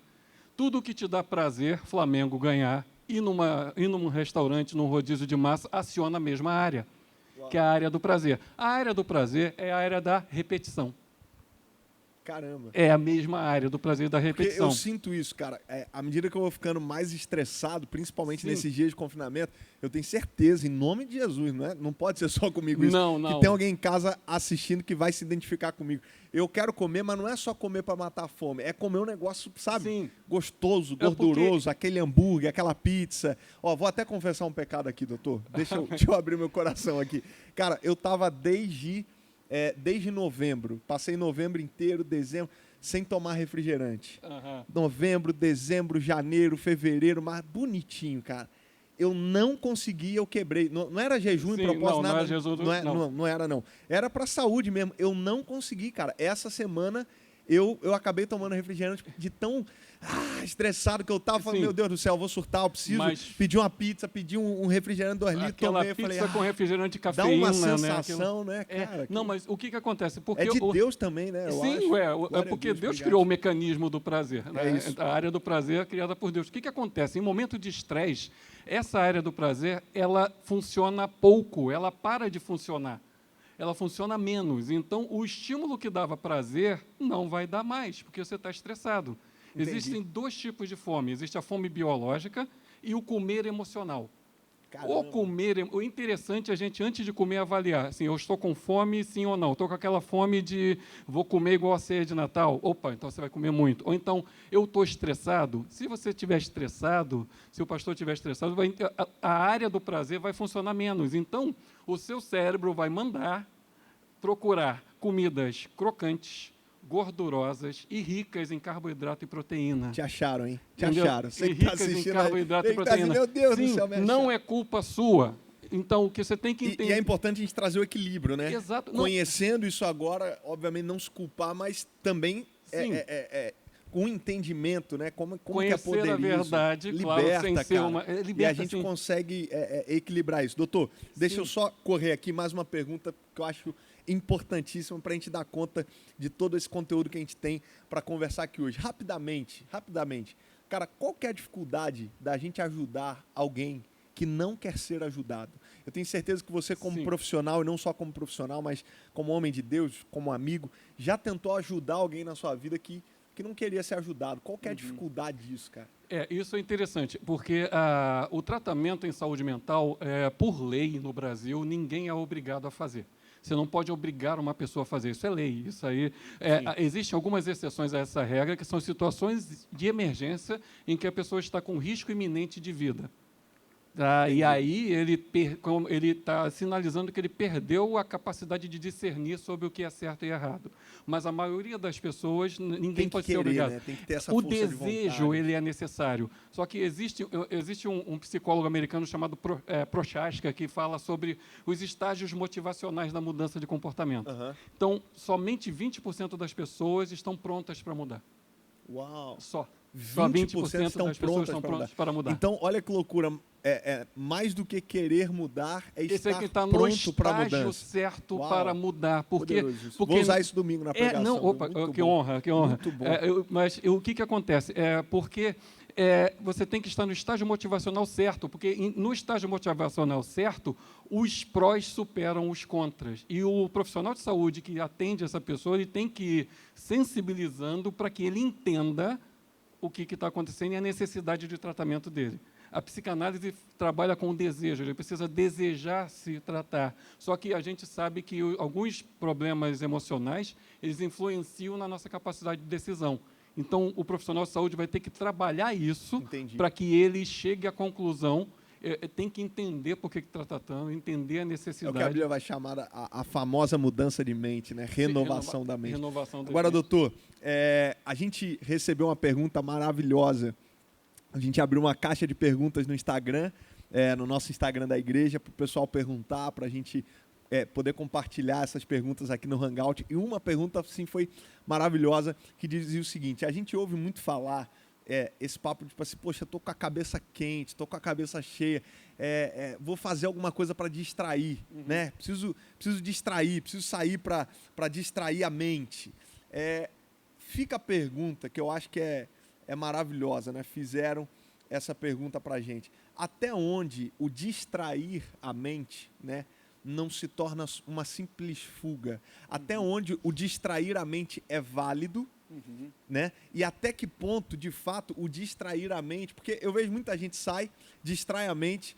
[SPEAKER 4] Tudo que te dá prazer, Flamengo ganhar, ir num restaurante, num rodízio de massa, aciona a mesma área, que é a área do prazer. A área do prazer é a área da repetição.
[SPEAKER 3] Caramba.
[SPEAKER 4] É a mesma área do prazer e da
[SPEAKER 3] Porque
[SPEAKER 4] repetição.
[SPEAKER 3] eu sinto isso, cara. À medida que eu vou ficando mais estressado, principalmente
[SPEAKER 4] Sim.
[SPEAKER 3] nesses dias de confinamento, eu tenho certeza, em nome de Jesus, não pode ser só comigo isso.
[SPEAKER 4] Não, não.
[SPEAKER 3] Que tem alguém em casa assistindo que vai se identificar comigo. Eu quero comer, mas não é só comer para matar a fome. É comer um negócio, sabe?
[SPEAKER 4] Sim.
[SPEAKER 3] Gostoso,
[SPEAKER 4] É porque-
[SPEAKER 3] gorduroso, aquele hambúrguer, aquela pizza. Ó, vou até confessar um pecado aqui, doutor. Deixa eu abrir meu coração aqui. Cara, eu tava desde novembro. Passei novembro inteiro, dezembro, sem tomar refrigerante.
[SPEAKER 4] Aham.
[SPEAKER 3] Novembro, dezembro, janeiro, fevereiro, mas bonitinho, cara. Eu não consegui, eu quebrei. Não era jejum
[SPEAKER 4] Sim,
[SPEAKER 3] e propósito,
[SPEAKER 4] não
[SPEAKER 3] nada.
[SPEAKER 4] era jejum,
[SPEAKER 3] não era, não. Era pra saúde mesmo. Eu não consegui, cara. Essa semana eu acabei tomando refrigerante de tão estressado que eu tava. Falei,
[SPEAKER 4] Sim.
[SPEAKER 3] meu Deus do céu, eu vou surtar, eu preciso pedir uma pizza, pedir um refrigerante 2 litros.
[SPEAKER 4] Aquela
[SPEAKER 3] Tomei,
[SPEAKER 4] pizza
[SPEAKER 3] falei,
[SPEAKER 4] com refrigerante de
[SPEAKER 3] dá
[SPEAKER 4] cafeína,
[SPEAKER 3] uma
[SPEAKER 4] né?
[SPEAKER 3] sensação, né, cara?
[SPEAKER 4] Não, mas o que acontece? Porque
[SPEAKER 3] É de Deus também, né? Eu
[SPEAKER 4] Sim,
[SPEAKER 3] acho.
[SPEAKER 4] é
[SPEAKER 3] Glória a
[SPEAKER 4] porque Deus
[SPEAKER 3] obrigado.
[SPEAKER 4] criou o mecanismo do prazer. Né?
[SPEAKER 3] isso.
[SPEAKER 4] A área do prazer é criada por Deus. O que acontece? Em momento de estresse, essa área do prazer, ela funciona pouco, ela para de funcionar. Ela funciona menos. Então, o estímulo que dava prazer não vai dar mais, porque você está estressado.
[SPEAKER 3] Entendi.
[SPEAKER 4] Existem 2 tipos de fome. Existe a fome biológica e o comer emocional.
[SPEAKER 3] Caramba.
[SPEAKER 4] O interessante é a gente, antes de comer, avaliar. Assim, eu estou com fome, sim ou não. Estou com aquela fome de vou comer igual a ceia de Natal. Opa, então você vai comer muito. Ou então, eu estou estressado. Se você estiver estressado, se o pastor estiver estressado, a área do prazer vai funcionar menos. Então, o seu cérebro vai mandar procurar comidas crocantes, gordurosas e ricas em carboidrato e proteína.
[SPEAKER 3] Te acharam, hein? Te
[SPEAKER 4] Entendeu?
[SPEAKER 3] acharam.
[SPEAKER 4] E
[SPEAKER 3] Você que tá
[SPEAKER 4] ricas em
[SPEAKER 3] assistindo
[SPEAKER 4] carboidrato e
[SPEAKER 3] aí, tá assim,
[SPEAKER 4] proteína.
[SPEAKER 3] meu Deus
[SPEAKER 4] Sim,
[SPEAKER 3] do céu, me
[SPEAKER 4] não
[SPEAKER 3] acharam.
[SPEAKER 4] é culpa sua. Então, o que você tem que entender...
[SPEAKER 3] E é importante a gente trazer o equilíbrio, né?
[SPEAKER 4] Exato. Não.
[SPEAKER 3] Conhecendo isso agora, obviamente, não se culpar, mas também
[SPEAKER 4] Sim.
[SPEAKER 3] com entendimento, né? Como que é
[SPEAKER 4] Conhecer
[SPEAKER 3] poder
[SPEAKER 4] a verdade,
[SPEAKER 3] isso?
[SPEAKER 4] claro,
[SPEAKER 3] Liberta,
[SPEAKER 4] sem ser
[SPEAKER 3] cara.
[SPEAKER 4] uma...
[SPEAKER 3] E a
[SPEAKER 4] Liberta,
[SPEAKER 3] gente
[SPEAKER 4] sim.
[SPEAKER 3] consegue equilibrar isso. Doutor, deixa
[SPEAKER 4] Sim.
[SPEAKER 3] eu só correr aqui mais uma pergunta que eu acho importantíssima para a gente dar conta de todo esse conteúdo que a gente tem para conversar aqui hoje. Rapidamente. Cara, qual que é a dificuldade da gente ajudar alguém que não quer ser ajudado? Eu tenho certeza que você, como
[SPEAKER 4] Sim.
[SPEAKER 3] profissional, e não só como profissional, mas como homem de Deus, como amigo, já tentou ajudar alguém na sua vida que não queria ser ajudado. Qual que é a dificuldade disso, cara?
[SPEAKER 4] Isso é interessante, porque o tratamento em saúde mental, por lei no Brasil, ninguém é obrigado a fazer. Você não pode obrigar uma pessoa a fazer. Isso é lei. Isso aí. Existem algumas exceções a essa regra, que são situações de emergência em que a pessoa está com risco iminente de vida. E aí ele está sinalizando que ele perdeu a capacidade de discernir sobre o que é certo e errado. Mas a maioria das pessoas, ninguém pode ser obrigado.
[SPEAKER 3] Né? Tem que ter essa
[SPEAKER 4] O
[SPEAKER 3] força de
[SPEAKER 4] desejo
[SPEAKER 3] vontade.
[SPEAKER 4] ele é necessário. Só que existe um psicólogo americano chamado Prochaska que fala sobre os estágios motivacionais da mudança de comportamento. Então, somente 20% das pessoas estão prontas para mudar.
[SPEAKER 3] Uau!
[SPEAKER 4] Só
[SPEAKER 3] 20% estão
[SPEAKER 4] das pessoas
[SPEAKER 3] prontas
[SPEAKER 4] estão
[SPEAKER 3] para
[SPEAKER 4] prontas para mudar.
[SPEAKER 3] Então, olha que loucura. Mais do que querer mudar, é
[SPEAKER 4] Esse é
[SPEAKER 3] estar
[SPEAKER 4] que está no
[SPEAKER 3] pronto para
[SPEAKER 4] estágio
[SPEAKER 3] mudança.
[SPEAKER 4] certo
[SPEAKER 3] Uau.
[SPEAKER 4] para mudar. Porque
[SPEAKER 3] Vou usar isso domingo na pregação.
[SPEAKER 4] Não, opa,
[SPEAKER 3] Muito
[SPEAKER 4] que
[SPEAKER 3] bom.
[SPEAKER 4] honra, que honra.
[SPEAKER 3] Muito bom.
[SPEAKER 4] Mas o que acontece? Porque você tem que estar no estágio motivacional certo, porque no estágio motivacional certo, os prós superam os contras. E o profissional de saúde que atende essa pessoa, ele tem que ir sensibilizando para que ele entenda o que está acontecendo e a necessidade de tratamento dele. A psicanálise trabalha com o desejo, ele precisa desejar se tratar. Só que a gente sabe que alguns problemas emocionais, eles influenciam na nossa capacidade de decisão. Então, o profissional de saúde vai ter que trabalhar isso para que ele chegue à conclusão. Tem que entender por que está tratando, entender a
[SPEAKER 3] É o
[SPEAKER 4] necessidade.
[SPEAKER 3] que a Bíblia vai chamar a famosa mudança de mente, né? Renovação da mente.
[SPEAKER 4] Renovação da
[SPEAKER 3] Agora,
[SPEAKER 4] mente.
[SPEAKER 3] doutor, a gente recebeu uma pergunta maravilhosa. A gente abriu uma caixa de perguntas no Instagram, no nosso Instagram da igreja, para o pessoal perguntar, para a gente poder compartilhar essas perguntas aqui no Hangout. E uma pergunta, assim, foi maravilhosa, que dizia o seguinte: a gente ouve muito falar esse papo de, tipo assim, poxa, eu tô com a cabeça quente, tô com a cabeça cheia, vou fazer alguma coisa para distrair, né? Preciso distrair, preciso sair para distrair a mente. Fica a pergunta, que eu acho que é maravilhosa, né? Fizeram essa pergunta para a gente. Até onde o distrair a mente, né, não se torna uma simples fuga? Até onde o distrair a mente é válido, né? E até que ponto, de fato, o distrair a mente... Porque eu vejo muita gente distrai a mente,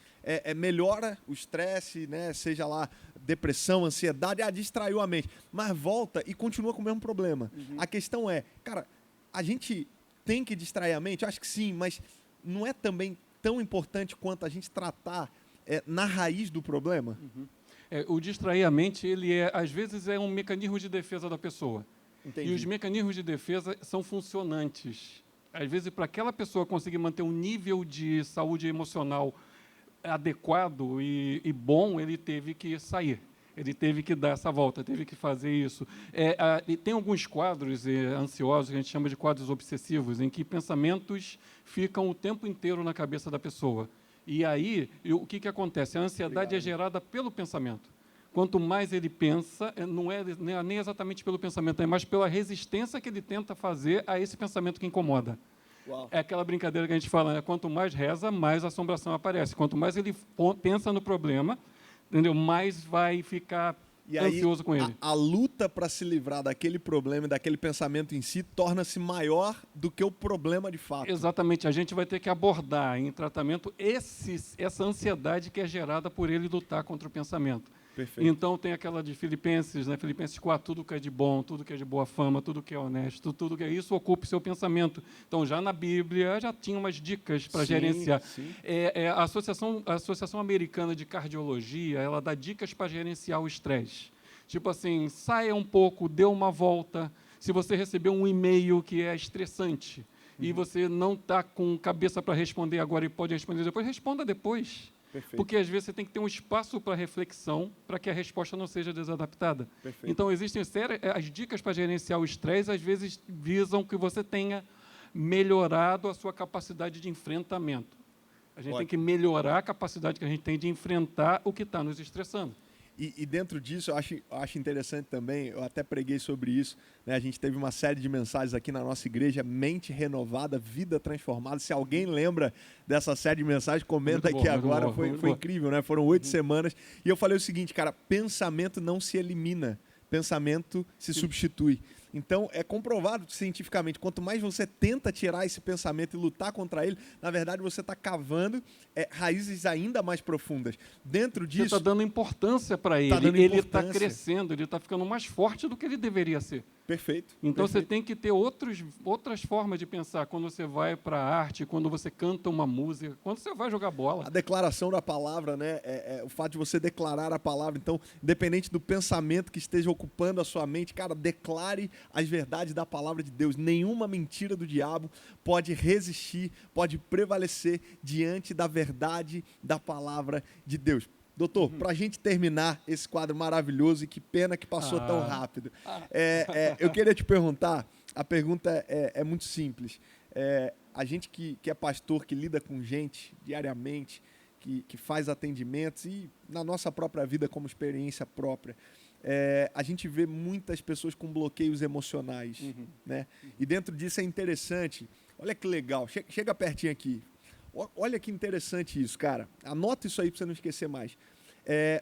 [SPEAKER 3] melhora o estresse, né? Seja lá depressão, ansiedade, distraiu a mente. Mas volta e continua com o mesmo problema. A questão é, cara, a gente tem que distrair a mente? Eu acho que sim, mas não é também tão importante quanto a gente tratar na raiz do problema?
[SPEAKER 4] O distrair a mente, às vezes, é um mecanismo de defesa da pessoa.
[SPEAKER 3] Entendi.
[SPEAKER 4] E os mecanismos de defesa são funcionantes. Às vezes, para aquela pessoa conseguir manter um nível de saúde emocional adequado e bom, ele teve que sair. Ele teve que dar essa volta, teve que fazer isso. E tem alguns quadros ansiosos, que a gente chama de quadros obsessivos, em que pensamentos ficam o tempo inteiro na cabeça da pessoa. E aí, o que acontece? A ansiedade é gerada pelo pensamento. Quanto mais ele pensa, não é nem exatamente pelo pensamento, é mais pela resistência que ele tenta fazer a esse pensamento que incomoda.
[SPEAKER 3] Uau.
[SPEAKER 4] É aquela brincadeira que a gente fala, né? Quanto mais reza, mais assombração aparece. Quanto mais ele pensa no problema, entendeu? Mais vai ficar ansioso com ele.
[SPEAKER 3] A luta para se livrar daquele problema e daquele pensamento em si torna-se maior do que o problema de fato.
[SPEAKER 4] Exatamente. A gente vai ter que abordar em tratamento essa ansiedade que é gerada por ele lutar contra o pensamento.
[SPEAKER 3] Perfeito.
[SPEAKER 4] Então, tem aquela de Filipenses, né? Filipenses 4, tudo que é de bom, tudo que é de boa fama, tudo que é honesto, tudo que é isso, ocupe seu pensamento. Então, já na Bíblia, já tinha umas dicas para gerenciar.
[SPEAKER 3] Sim.
[SPEAKER 4] A Associação Americana de Cardiologia, ela dá dicas para gerenciar o estresse. Tipo assim, saia um pouco, dê uma volta. Se você receber um e-mail que é estressante e você não está com cabeça para responder agora e pode responder depois, responda depois.
[SPEAKER 3] Perfeito.
[SPEAKER 4] Porque, às vezes, você tem que ter um espaço para reflexão para que a resposta não seja desadaptada.
[SPEAKER 3] Perfeito.
[SPEAKER 4] Então, existem as dicas para gerenciar o estresse, às vezes, visam que você tenha melhorado a sua capacidade de enfrentamento. A gente tem que melhorar a capacidade que a gente tem de enfrentar o que está nos estressando.
[SPEAKER 3] E dentro disso, eu acho interessante também, eu até preguei sobre isso, né? A gente teve uma série de mensagens aqui na nossa igreja, Mente Renovada, Vida Transformada. Se alguém lembra dessa série de mensagens, comenta aqui agora, foi incrível, né? Foram 8 semanas. E eu falei o seguinte, cara, pensamento não se elimina, pensamento se substitui. Então, é comprovado cientificamente, quanto mais você tenta tirar esse pensamento e lutar contra ele, na verdade, você está cavando raízes ainda mais profundas. Dentro disso...
[SPEAKER 4] Você está dando importância para ele, ele está crescendo, ele está ficando mais forte do que ele deveria ser.
[SPEAKER 3] Perfeito.
[SPEAKER 4] Então,
[SPEAKER 3] perfeito.
[SPEAKER 4] Você tem que ter outras formas de pensar quando você vai para a arte, quando você canta uma música, quando você vai jogar bola.
[SPEAKER 3] A declaração da palavra, né? O fato de você declarar a palavra. Então, independente do pensamento que esteja ocupando a sua mente, cara, declare as verdades da palavra de Deus. Nenhuma mentira do diabo pode resistir, pode prevalecer diante da verdade da palavra de Deus. Doutor, para a gente terminar esse quadro maravilhoso, e que pena que passou tão rápido, eu queria te perguntar, a pergunta é muito simples. A gente que é pastor, que lida com gente diariamente, que faz atendimentos e na nossa própria vida como experiência própria, a gente vê muitas pessoas com bloqueios emocionais. Né? E dentro disso é interessante, olha que legal, chega pertinho aqui. Olha que interessante isso, cara. Anota isso aí para você não esquecer mais.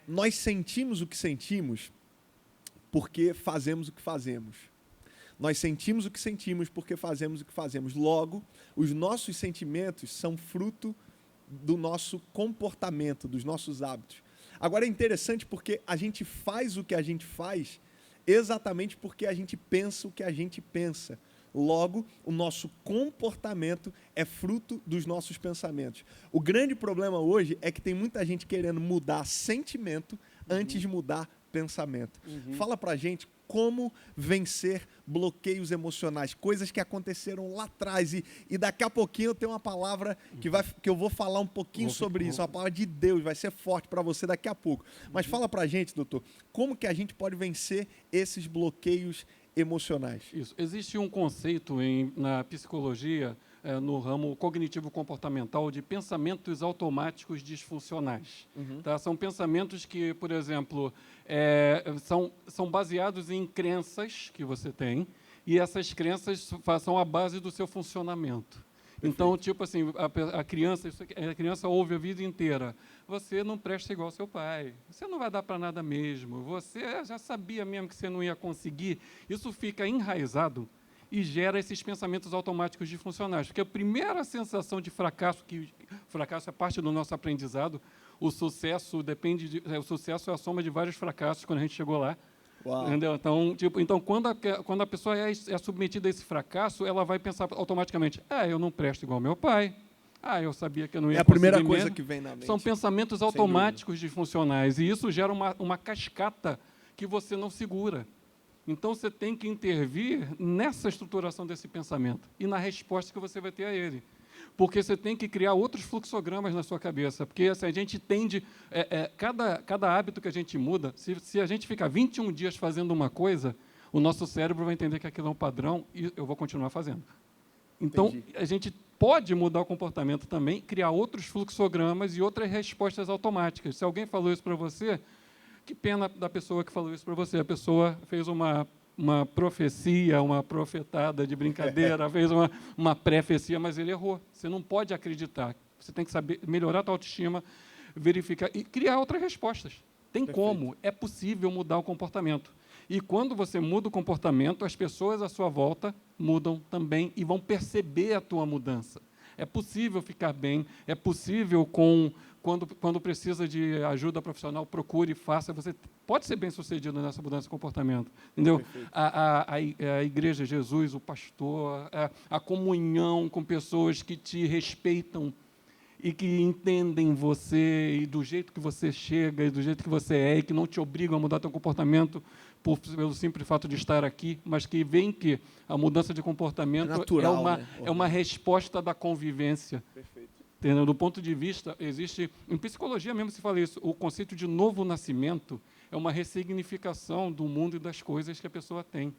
[SPEAKER 3] Nós sentimos o que sentimos porque fazemos o que fazemos. Nós sentimos o que sentimos porque fazemos o que fazemos. Logo, os nossos sentimentos são fruto do nosso comportamento, dos nossos hábitos. Agora é interessante porque a gente faz o que a gente faz exatamente porque a gente pensa o que a gente pensa. Logo, o nosso comportamento é fruto dos nossos pensamentos. O grande problema hoje é que tem muita gente querendo mudar sentimento antes de mudar pensamento. Fala pra gente como vencer bloqueios emocionais, coisas que aconteceram lá atrás. E daqui a pouquinho eu tenho uma palavra que eu vou falar um pouquinho sobre isso, uma palavra de Deus, vai ser forte para você daqui a pouco. Mas fala pra gente, doutor, como que a gente pode vencer esses bloqueios emocionais?
[SPEAKER 4] Isso. Existe um conceito na psicologia, no ramo cognitivo-comportamental, de pensamentos automáticos disfuncionais. Tá? São pensamentos que, por exemplo, são baseados em crenças que você tem, e essas crenças são a base do seu funcionamento. Então, tipo assim, a criança ouve a vida inteira: você não presta igual ao seu pai, você não vai dar para nada mesmo, você já sabia mesmo que você não ia conseguir. Isso fica enraizado e gera esses pensamentos automáticos disfuncionais. Porque a primeira sensação de fracasso, que fracasso é parte do nosso aprendizado, o sucesso o sucesso é a soma de vários fracassos quando a gente chegou lá. Entendeu? Então, quando a pessoa é submetida a esse fracasso, ela vai pensar automaticamente: eu não presto igual ao meu pai, eu sabia que eu não ia conseguir. É a primeira coisa que vem na mente. São pensamentos automáticos disfuncionais, e isso gera uma cascata que você não segura. Então, você tem que intervir nessa estruturação desse pensamento e na resposta que você vai ter a ele. Porque você tem que criar outros fluxogramas na sua cabeça. Porque assim, a gente tende... cada hábito que a gente muda, se a gente ficar 21 dias fazendo uma coisa, o nosso cérebro vai entender que aquilo é um padrão e eu vou continuar fazendo. Então, a gente pode mudar o comportamento também, criar outros fluxogramas e outras respostas automáticas. Se alguém falou isso para você, que pena da pessoa que falou isso para você. A pessoa fez uma profecia, uma profetada de brincadeira, fez uma pré-fecia, mas ele errou. Você não pode acreditar. Você tem que saber melhorar a tua autoestima, verificar e criar outras respostas. Tem como, é possível mudar o comportamento. E quando você muda o comportamento, as pessoas à sua volta mudam também e vão perceber a tua mudança. É possível ficar bem, é possível, quando precisa de ajuda profissional, procure e faça. Você pode ser bem-sucedido nessa mudança de comportamento. Entendeu? A igreja, Jesus, o pastor, a comunhão com pessoas que te respeitam e que entendem você e do jeito que você chega e do jeito que você é e que não te obrigam a mudar teu comportamento pelo simples fato de estar aqui, mas que veem que a mudança de comportamento
[SPEAKER 3] natural,
[SPEAKER 4] é uma resposta da convivência.
[SPEAKER 3] Perfeito.
[SPEAKER 4] Entendeu? Do ponto de vista, existe, em psicologia mesmo se fala isso, o conceito de novo nascimento é uma ressignificação do mundo e das coisas que a pessoa tem.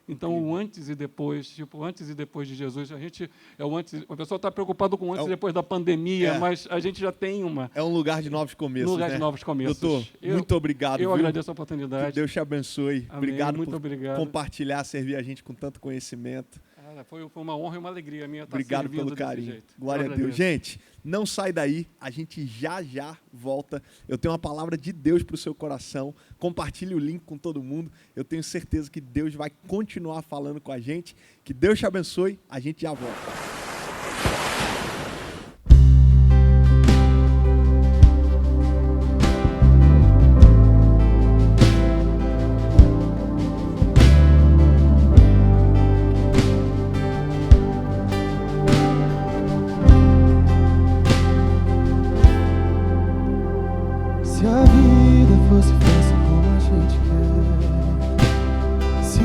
[SPEAKER 4] Então, o antes e depois, antes e depois de Jesus, a pessoa está preocupada com antes e depois da pandemia, mas a gente já tem uma...
[SPEAKER 3] É um lugar de novos começos,
[SPEAKER 4] de novos começos.
[SPEAKER 3] Doutor, muito obrigado.
[SPEAKER 4] Eu agradeço a oportunidade.
[SPEAKER 3] Que Deus te abençoe.
[SPEAKER 4] Amém,
[SPEAKER 3] obrigado
[SPEAKER 4] muito
[SPEAKER 3] por
[SPEAKER 4] obrigado.
[SPEAKER 3] compartilhar, servir a gente com tanto conhecimento.
[SPEAKER 4] Foi uma honra e uma alegria minha estar
[SPEAKER 3] Obrigado
[SPEAKER 4] servindo
[SPEAKER 3] pelo carinho.
[SPEAKER 4] desse jeito.
[SPEAKER 3] Glória a Deus. Gente, não sai daí. A gente já volta. Eu tenho uma palavra de Deus para o seu coração. Compartilhe o link com todo mundo. Eu tenho certeza que Deus vai continuar falando com a gente. Que Deus te abençoe. A gente já volta.
[SPEAKER 2] Se a vida fosse fácil como a gente quer, se o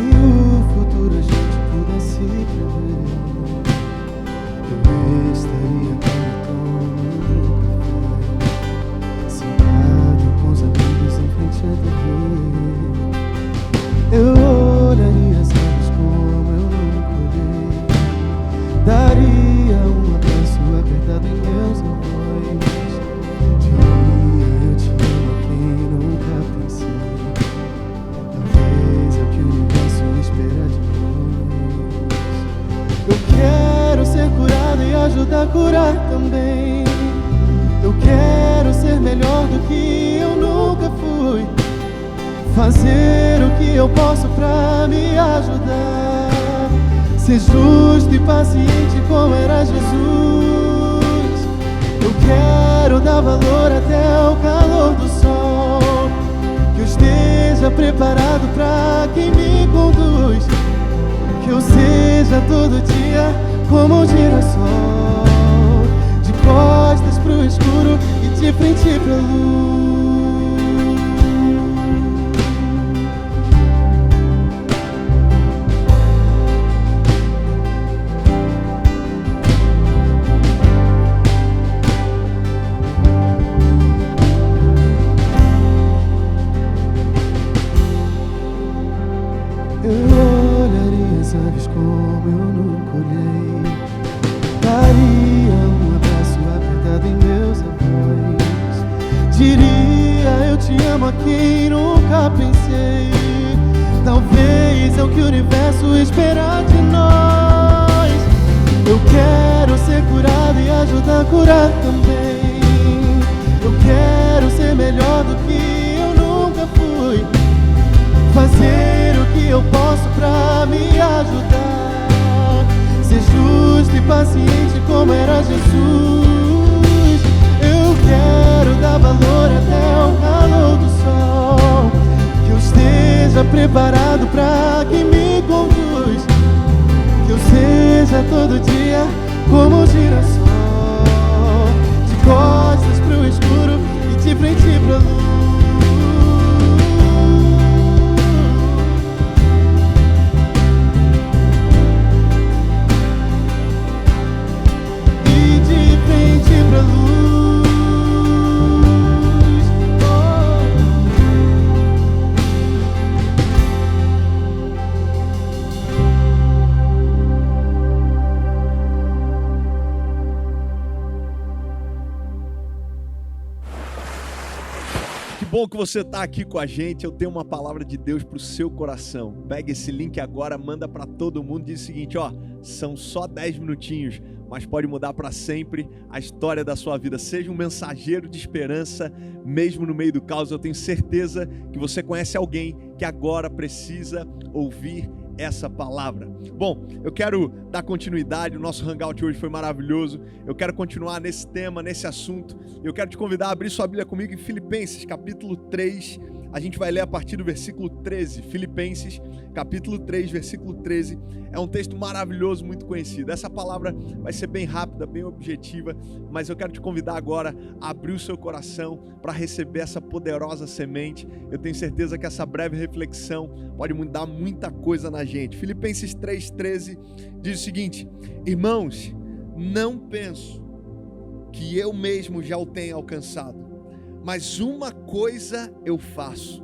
[SPEAKER 2] futuro a gente pudesse prever, eu estaria tomando um café, sentado com os amigos em frente à TV. Eu olharia as aves como eu nunca olhei, daria um abraço apertado em meus avós. Ajudar a curar também. Eu quero ser melhor do que eu nunca fui, fazer o que eu posso pra me ajudar, ser justo e paciente como era Jesus. Eu quero dar valor até o calor do sol, que eu esteja preparado pra quem me conduz, que eu seja todo dia como um girassol, de costas pro escuro e de frente pra luz. Eu olharia as aves como eu nunca olhei, daria um abraço apertado em meus avós, diria eu te amo a quem nunca pensei. Talvez é o que o universo espera de nós. Eu quero ser curado e ajudar a curar também. Eu quero ser melhor do que eu nunca fui, fazer o que eu posso pra me ajudar, ser justo e paciente como era Jesus. Eu quero dar valor até o calor do sol, que eu esteja preparado pra quem me conduz, que eu seja todo dia como um girassol, de costas pro escuro e de frente pra luz.
[SPEAKER 3] bom que você está aqui com a gente. Eu tenho uma palavra de Deus para o seu coração. Pega esse link agora, manda para todo mundo. Diz o seguinte, ó, são só 10 minutinhos, mas pode mudar para sempre a história da sua vida. Seja um mensageiro de esperança, mesmo no meio do caos. Eu tenho certeza que você conhece alguém que agora precisa ouvir essa palavra. Bom, eu quero dar continuidade. O nosso hangout hoje foi maravilhoso. Eu quero continuar nesse tema, nesse assunto. Eu quero te convidar a abrir sua Bíblia comigo em Filipenses, capítulo 3. A gente vai ler a partir do versículo 13. Filipenses, capítulo 3, versículo 13. É um texto maravilhoso, muito conhecido. Essa palavra vai ser bem rápida, bem objetiva, mas eu quero te convidar agora a abrir o seu coração para receber essa poderosa semente. Eu tenho certeza que essa breve reflexão pode mudar muita coisa na gente. Filipenses 3,13 diz o seguinte: irmãos, não penso que eu mesmo já o tenha alcançado, mas uma coisa eu faço,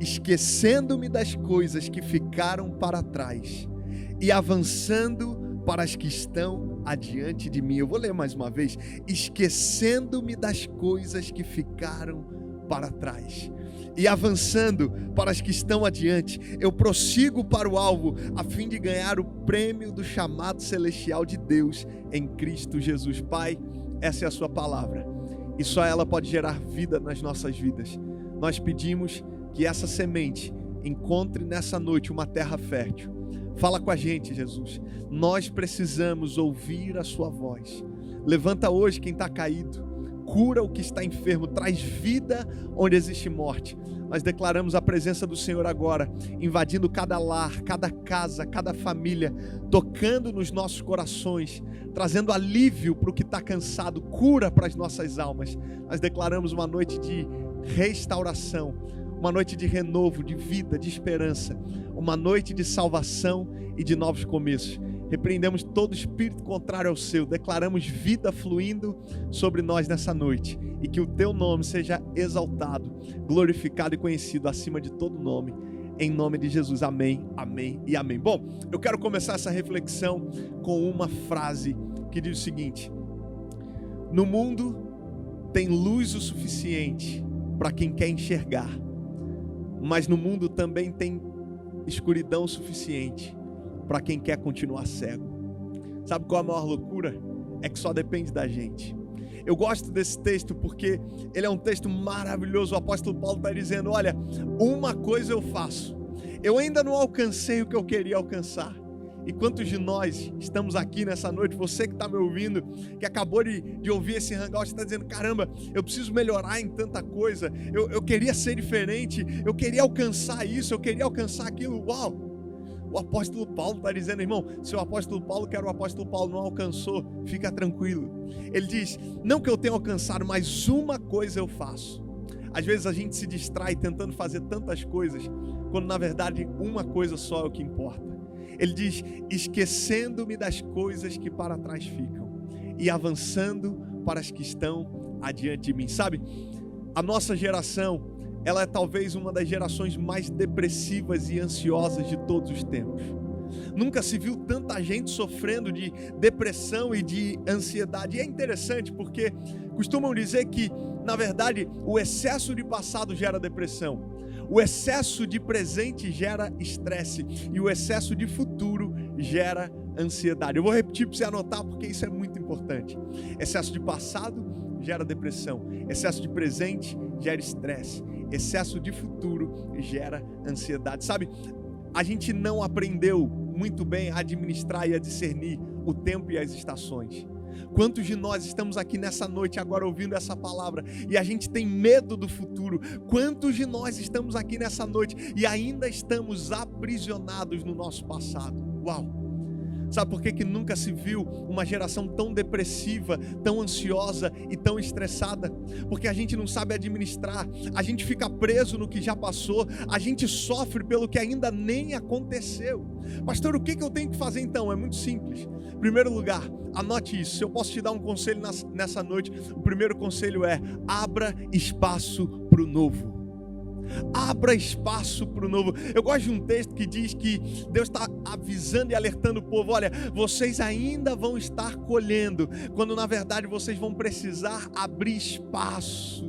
[SPEAKER 3] esquecendo-me das coisas que ficaram para trás e avançando para as que estão adiante de mim. Eu vou ler mais uma vez. Esquecendo-me das coisas que ficaram para trás e avançando para as que estão adiante, eu prossigo para o alvo, a fim de ganhar o prêmio do chamado celestial de Deus em Cristo Jesus. Pai, essa é a sua palavra e só ela pode gerar vida nas nossas vidas. Nós pedimos que essa semente encontre nessa noite uma terra fértil. Fala com a gente, Jesus. Nós precisamos ouvir a sua voz. Levanta hoje quem está caído, cura o que está enfermo, traz vida onde existe morte. Nós declaramos a presença do Senhor agora, invadindo cada lar, cada casa, cada família, tocando nos nossos corações, trazendo alívio para o que está cansado, cura para as nossas almas. Nós declaramos uma noite de restauração, uma noite de renovo, de vida, de esperança, uma noite de salvação e de novos começos. Repreendemos todo espírito contrário ao seu, declaramos vida fluindo sobre nós nessa noite, e que o teu nome seja exaltado, glorificado e conhecido acima de todo nome, em nome de Jesus. Amém, amém e amém. Bom, eu quero começar essa reflexão com uma frase que diz o seguinte: no mundo tem luz o suficiente para quem quer enxergar, mas no mundo também tem escuridão o suficiente para quem quer continuar cego. Sabe qual é a maior loucura? É que só depende da gente. Eu gosto desse texto porque ele é um texto maravilhoso. O apóstolo Paulo está dizendo, olha, uma coisa eu faço, eu ainda não alcancei o que eu queria alcançar. E quantos de nós estamos aqui nessa noite, você que está me ouvindo, que acabou de ouvir esse hangout, está dizendo, caramba, eu preciso melhorar em tanta coisa, eu queria ser diferente, eu queria alcançar isso, eu queria alcançar aquilo. Uau! O apóstolo Paulo está dizendo, irmão, se o apóstolo Paulo, que era o apóstolo Paulo, não alcançou, fica tranquilo. Ele diz, não que eu tenha alcançado, mas uma coisa eu faço. Às vezes a gente se distrai tentando fazer tantas coisas, quando na verdade uma coisa só é o que importa. Ele diz, esquecendo-me das coisas que para trás ficam e avançando para as que estão adiante de mim. Sabe, a nossa geração, ela é talvez uma das gerações mais depressivas e ansiosas de todos os tempos. Nunca se viu tanta gente sofrendo de depressão e de ansiedade. E é interessante porque costumam dizer que, na verdade, o excesso de passado gera depressão, o excesso de presente gera estresse e o excesso de futuro gera ansiedade. Eu vou repetir para você anotar porque isso é muito importante. Excesso de passado gera depressão, excesso de presente gera estresse, excesso de futuro gera ansiedade. Sabe, a gente não aprendeu muito bem a administrar e a discernir o tempo e as estações. Quantos de nós estamos aqui nessa noite agora ouvindo essa palavra e a gente tem medo do futuro? Quantos de nós estamos aqui nessa noite e ainda estamos aprisionados no nosso passado? Uau! Sabe por que nunca se viu uma geração tão depressiva, tão ansiosa e tão estressada? Porque a gente não sabe administrar, a gente fica preso no que já passou, a gente sofre pelo que ainda nem aconteceu. Pastor, o que eu tenho que fazer então? É muito simples. Em primeiro lugar, anote isso. Se eu posso te dar um conselho nessa noite, o primeiro conselho é: abra espaço para o novo. Abra espaço para o novo. Eu gosto de um texto que diz que Deus está avisando e alertando o povo: olha, vocês ainda vão estar colhendo, quando na verdade vocês vão precisar abrir espaço.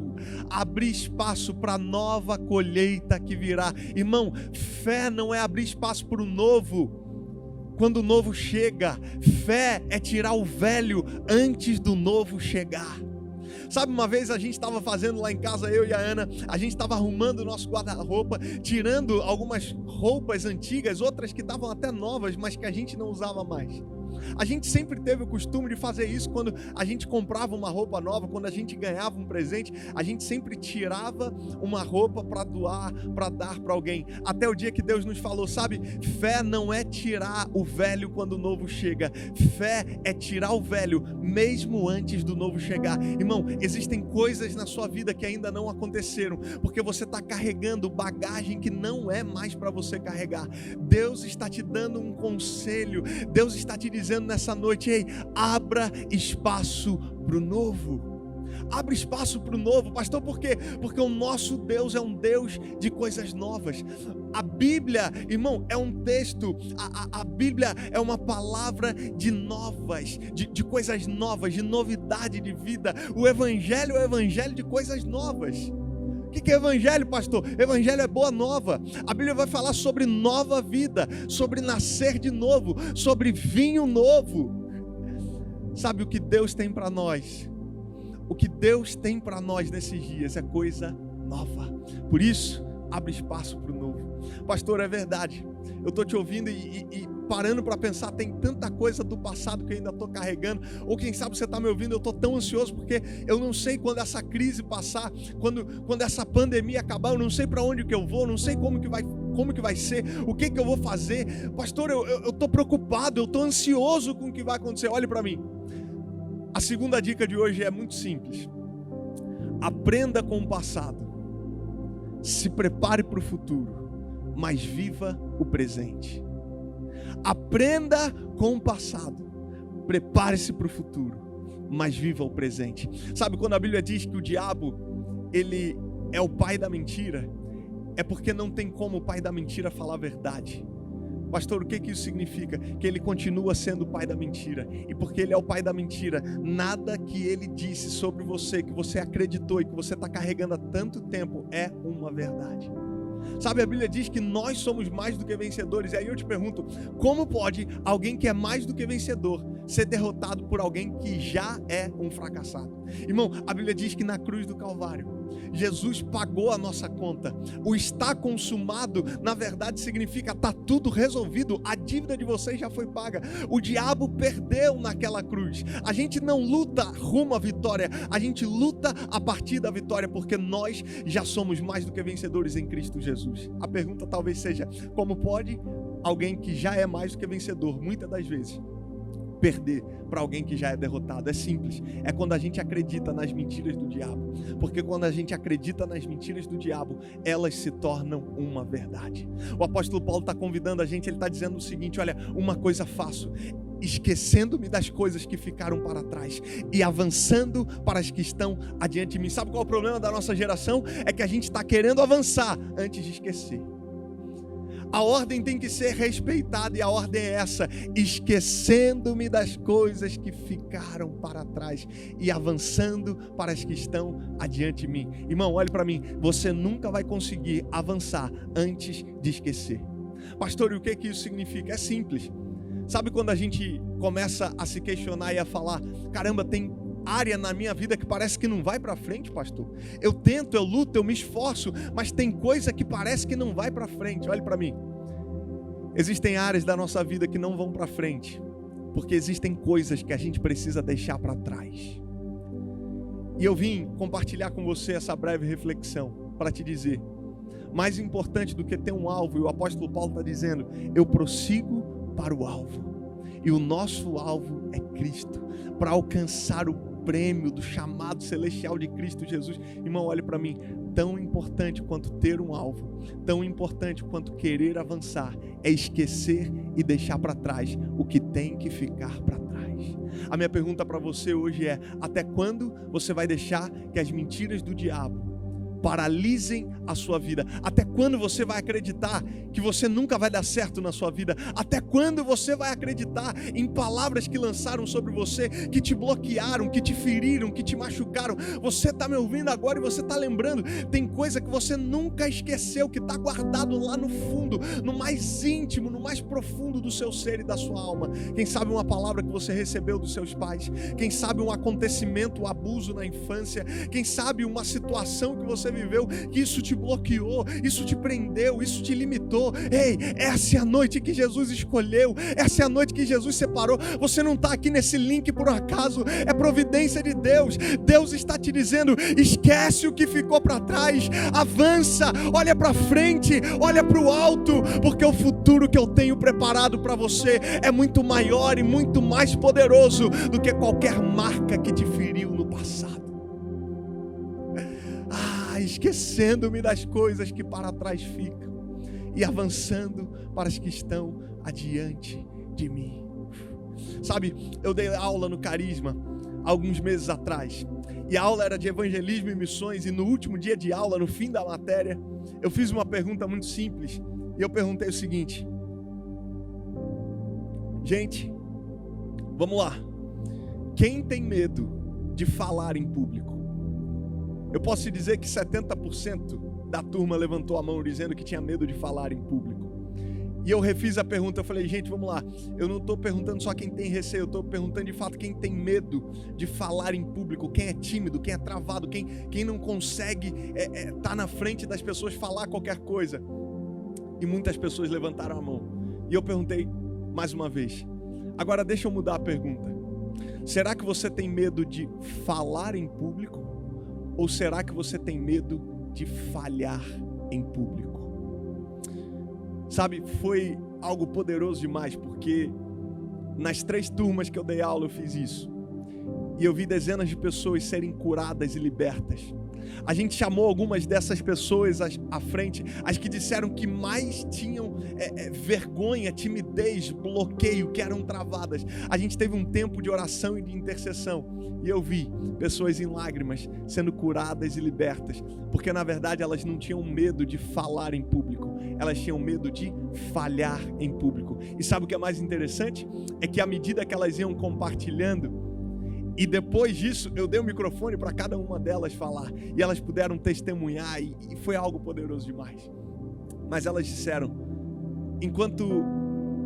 [SPEAKER 3] abrir espaço para a nova colheita que virá. Irmão, fé não é abrir espaço para o novo quando o novo chega. Fé é tirar o velho antes do novo chegar. Sabe, uma vez a gente estava fazendo lá em casa, eu e a Ana, a gente estava arrumando o nosso guarda-roupa, tirando algumas roupas antigas, outras que estavam até novas, mas que a gente não usava mais. A gente sempre teve o costume de fazer isso quando a gente comprava uma roupa nova, quando a gente ganhava um presente, a gente sempre tirava uma roupa para doar, para dar para alguém. Até o dia que Deus nos falou, sabe, fé não é tirar o velho quando o novo chega. Fé é tirar o velho mesmo antes do novo chegar. Irmão, existem coisas na sua vida que ainda não aconteceram, porque você está carregando bagagem que não é mais para você carregar. Deus está te dando um conselho, Deus está te dizendo nessa noite, ei, abra espaço para o novo. Abre espaço para o novo. Pastor, por quê? Porque o nosso Deus é um Deus de coisas novas. A Bíblia, irmão, é um texto, a Bíblia é uma palavra de novas, de coisas novas, de novidade de vida. O Evangelho é o Evangelho de coisas novas. O que é evangelho, pastor? Evangelho é boa nova. A Bíblia vai falar sobre nova vida, sobre nascer de novo, sobre vinho novo. Sabe o que Deus tem para nós? O que Deus tem para nós nesses dias é coisa nova. Por isso, abre espaço para o novo. Pastor, é verdade. Eu estou te ouvindo e parando para pensar, tem tanta coisa do passado que eu ainda estou carregando. Ou quem sabe você está me ouvindo, eu estou tão ansioso porque eu não sei quando essa crise passar, quando essa pandemia acabar, eu não sei para onde que eu vou, não sei como que vai ser, o que eu vou fazer. Pastor, eu estou preocupado, eu estou ansioso com o que vai acontecer. Olhe para mim. A segunda dica de hoje é muito simples. Aprenda com o passado. Se prepare para o futuro, mas viva o presente. Aprenda com o passado. Prepare-se para o futuro, mas viva o presente. Sabe, quando a Bíblia diz que o diabo, ele é o pai da mentira, é porque não tem como o pai da mentira falar a verdade. Pastor, o que isso significa? Que ele continua sendo o pai da mentira. E porque ele é o pai da mentira, nada que ele disse sobre você, que você acreditou e que você está carregando há tanto tempo, é uma verdade. Sabe, a Bíblia diz que nós somos mais do que vencedores. E aí eu te pergunto, como pode alguém que é mais do que vencedor ser derrotado por alguém que já é um fracassado? Irmão, a Bíblia diz que na cruz do Calvário, Jesus pagou a nossa conta. O está consumado, na verdade, significa está tudo resolvido. A dívida de vocês já foi paga. O diabo perdeu naquela cruz. A gente não luta rumo à vitória, a gente luta a partir da vitória, porque nós já somos mais do que vencedores em Cristo Jesus. A pergunta talvez seja, como pode alguém que já é mais do que vencedor, muitas das vezes, perder para alguém que já é derrotado? É simples, é quando a gente acredita nas mentiras do diabo, porque quando a gente acredita nas mentiras do diabo, elas se tornam uma verdade. O apóstolo Paulo está convidando a gente, ele está dizendo o seguinte, olha, uma coisa faço, esquecendo-me das coisas que ficaram para trás e avançando para as que estão adiante de mim. Sabe qual é o problema da nossa geração? É que a gente está querendo avançar antes de esquecer. A ordem tem que ser respeitada e a ordem é essa: esquecendo-me das coisas que ficaram para trás e avançando para as que estão adiante de mim. Irmão, olhe para mim, você nunca vai conseguir avançar antes de esquecer. Pastor, e o que isso significa? É simples. Sabe quando a gente começa a se questionar e a falar, caramba, tem área na minha vida que parece que não vai para frente, pastor. Eu tento, eu luto, eu me esforço, mas tem coisa que parece que não vai para frente. Olhe para mim. Existem áreas da nossa vida que não vão para frente, porque existem coisas que a gente precisa deixar para trás. E eu vim compartilhar com você essa breve reflexão para te dizer, mais importante do que ter um alvo, e o apóstolo Paulo está dizendo, eu prossigo para o alvo. E o nosso alvo é Cristo, para alcançar o prêmio do chamado celestial de Cristo Jesus. Irmão, olhe para mim, tão importante quanto ter um alvo, tão importante quanto querer avançar, é esquecer e deixar para trás o que tem que ficar para trás. A minha pergunta para você hoje é, até quando você vai deixar que as mentiras do diabo paralisem a sua vida? Até quando você vai acreditar que você nunca vai dar certo na sua vida? Até quando você vai acreditar em palavras que lançaram sobre você, que te bloquearam, que te feriram, que te machucaram? Você está me ouvindo agora e você está lembrando, tem coisa que você nunca esqueceu, que está guardado lá no fundo, no mais íntimo, no mais profundo do seu ser e da sua alma. Quem sabe uma palavra que você recebeu dos seus pais, quem sabe um acontecimento, um abuso na infância, quem sabe uma situação que você viveu, que isso te bloqueou, isso te prendeu, isso te limitou. Ei, essa é a noite que Jesus escolheu, essa é a noite que Jesus separou. Você não está aqui nesse link por um acaso, é providência de Deus. Deus está te dizendo, esquece o que ficou para trás, avança, olha para frente, olha para o alto, porque o futuro que eu tenho preparado para você é muito maior e muito mais poderoso do que qualquer marca que te feriu no passado. Esquecendo-me das coisas que para trás ficam e avançando para as que estão adiante de mim. Sabe, eu dei aula no Carisma alguns meses atrás, e a aula era de evangelismo e missões, e no último dia de aula, no fim da matéria, eu fiz uma pergunta muito simples, e eu perguntei o seguinte: gente, vamos lá, quem tem medo de falar em público? Eu posso te dizer que 70% da turma levantou a mão dizendo que tinha medo de falar em público. E eu refiz a pergunta, eu falei, gente, vamos lá, eu não estou perguntando só quem tem receio, eu estou perguntando de fato quem tem medo de falar em público, quem é tímido, quem é travado, quem não consegue tá na frente das pessoas, falar qualquer coisa. E muitas pessoas levantaram a mão. E eu perguntei mais uma vez, agora deixa eu mudar a pergunta. Será que você tem medo de falar em público? Ou será que você tem medo de falhar em público? Sabe, foi algo poderoso demais, porque nas 3 turmas que eu dei aula eu fiz isso. E eu vi dezenas de pessoas serem curadas e libertas. A gente chamou algumas dessas pessoas à frente, as que disseram que mais tinham vergonha, timidez, bloqueio, que eram travadas. A gente teve um tempo de oração e de intercessão, e eu vi pessoas em lágrimas sendo curadas e libertas, porque na verdade elas não tinham medo de falar em público, elas tinham medo de falhar em público. E sabe o que é mais interessante? É que à medida que elas iam compartilhando, e depois disso, eu dei o microfone para cada uma delas falar. E elas puderam testemunhar, e foi algo poderoso demais. Mas elas disseram, enquanto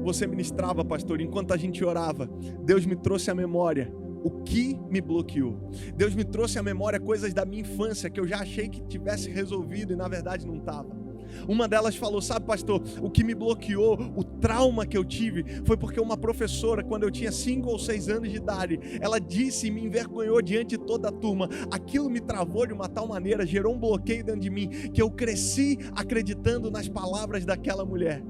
[SPEAKER 3] você ministrava, pastor, enquanto a gente orava, Deus me trouxe à memória o que me bloqueou. Deus me trouxe à memória coisas da minha infância que eu já achei que tivesse resolvido e na verdade não estava. Uma delas falou, sabe, pastor, o que me bloqueou, o trauma que eu tive, foi porque uma professora, quando eu tinha 5 ou 6 anos de idade, ela disse e me envergonhou diante de toda a turma. Aquilo me travou de uma tal maneira, gerou um bloqueio dentro de mim, que eu cresci acreditando nas palavras daquela mulher.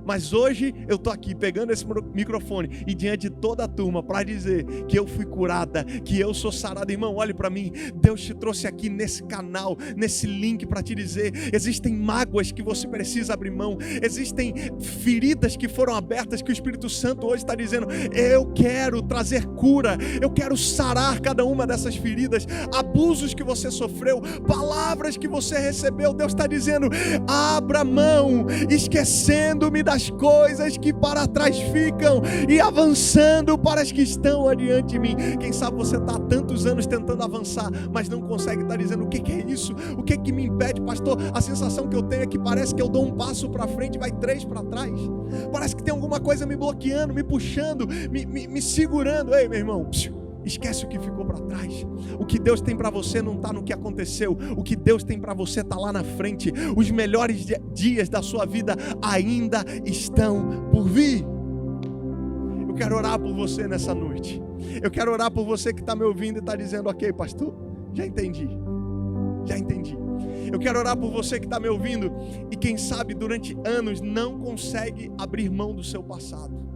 [SPEAKER 3] Mas hoje eu estou aqui pegando esse microfone e diante de toda a turma para dizer que eu fui curada, que eu sou sarada. Irmão, olhe para mim, Deus te trouxe aqui nesse canal, nesse link para te dizer, existem mágoas que você precisa abrir mão, existem feridas que foram abertas que o Espírito Santo hoje está dizendo, eu quero trazer cura, eu quero sarar cada uma dessas feridas, abusos que você sofreu, palavras que você recebeu. Deus está dizendo, abra mão, esquecendo-me das coisas que para trás ficam e avançando para as que estão adiante de mim. Quem sabe você está há tantos anos tentando avançar, mas não consegue, está dizendo, o que é isso? O que é que me impede, pastor? A sensação que eu tenho é que parece que eu dou um passo para frente e vai 3 para trás. Parece que tem alguma coisa me bloqueando, me puxando, me segurando. Ei, meu irmão, esquece o que ficou para trás. O que Deus tem para você não está no que aconteceu. O que Deus tem para você está lá na frente. Os melhores dias da sua vida ainda estão por vir. Eu quero orar por você nessa noite. Eu quero orar por você que está me ouvindo e está dizendo, ok, pastor, já entendi. Eu quero orar por você que está me ouvindo e quem sabe durante anos não consegue abrir mão do seu passado.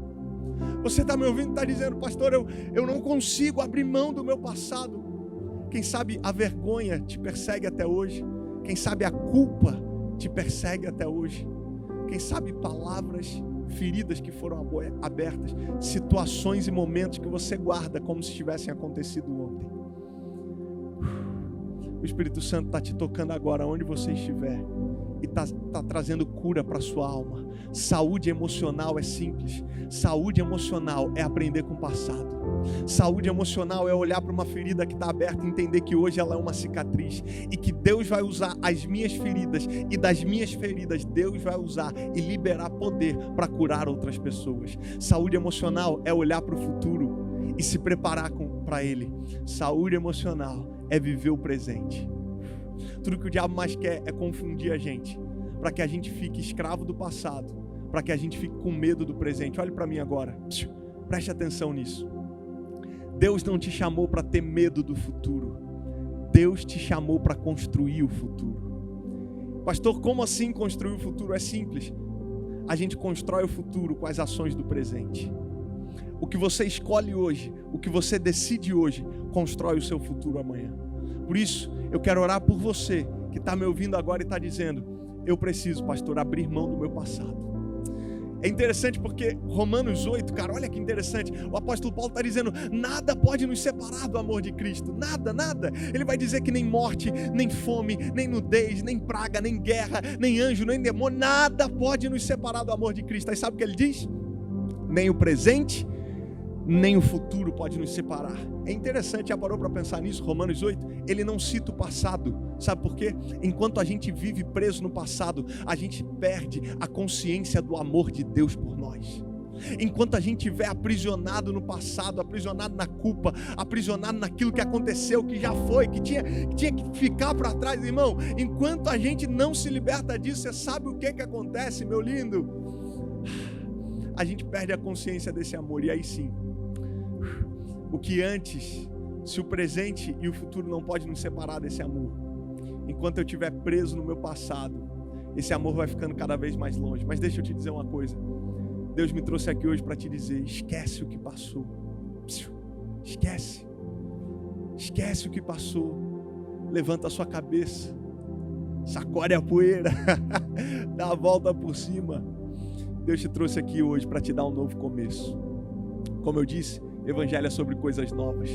[SPEAKER 3] Você está me ouvindo e está dizendo, pastor, eu não consigo abrir mão do meu passado. Quem sabe a vergonha te persegue até hoje. Quem sabe a culpa te persegue até hoje. Quem sabe palavras, feridas que foram abertas, situações e momentos que você guarda como se tivessem acontecido ontem. O Espírito Santo está te tocando agora, onde você estiver, e está trazendo cura para a sua alma. Saúde emocional é simples. Saúde emocional é aprender com o passado. Saúde emocional é olhar para uma ferida que está aberta e entender que hoje ela é uma cicatriz e que Deus vai usar as minhas feridas, e das minhas feridas Deus vai usar e liberar poder para curar outras pessoas. Saúde emocional é olhar para o futuro e se preparar para ele. Saúde emocional é viver o presente. Tudo que o diabo mais quer é confundir a gente, para que a gente fique escravo do passado, para que a gente fique com medo do presente. Olhe para mim agora, preste atenção nisso. Deus não te chamou para ter medo do futuro. Deus te chamou para construir o futuro. Pastor, como assim construir o futuro? É simples. A gente constrói o futuro com as ações do presente. O que você escolhe hoje, o que você decide hoje, constrói o seu futuro amanhã. Por isso, eu quero orar por você que está me ouvindo agora e está dizendo: eu preciso, pastor, abrir mão do meu passado. É interessante porque Romanos 8, cara, olha que interessante. O apóstolo Paulo está dizendo: nada pode nos separar do amor de Cristo. Nada, nada. Ele vai dizer que nem morte, nem fome, nem nudez, nem praga, nem guerra, nem anjo, nem demônio, nada pode nos separar do amor de Cristo. Aí sabe o que ele diz? Nem o presente, nem o futuro pode nos separar. É interessante, já parou para pensar nisso? Romanos 8, ele não cita o passado. Sabe por quê? Enquanto a gente vive preso no passado, a gente perde a consciência do amor de Deus por nós. Enquanto a gente estiver aprisionado no passado, aprisionado na culpa, aprisionado naquilo que aconteceu, que já foi, que tinha que ficar para trás, irmão, enquanto a gente não se liberta disso, você sabe o que acontece, meu lindo? A gente perde a consciência desse amor. E aí sim, o que antes, se o presente e o futuro não podem nos separar desse amor, enquanto eu estiver preso no meu passado, esse amor vai ficando cada vez mais longe. Mas deixa eu te dizer uma coisa. Deus me trouxe aqui hoje para te dizer: esquece o que passou. Esquece o que passou. Levanta a sua cabeça, sacode a poeira, dá a volta por cima. Deus te trouxe aqui hoje para te dar um novo começo. Como eu disse, Evangelho é sobre coisas novas.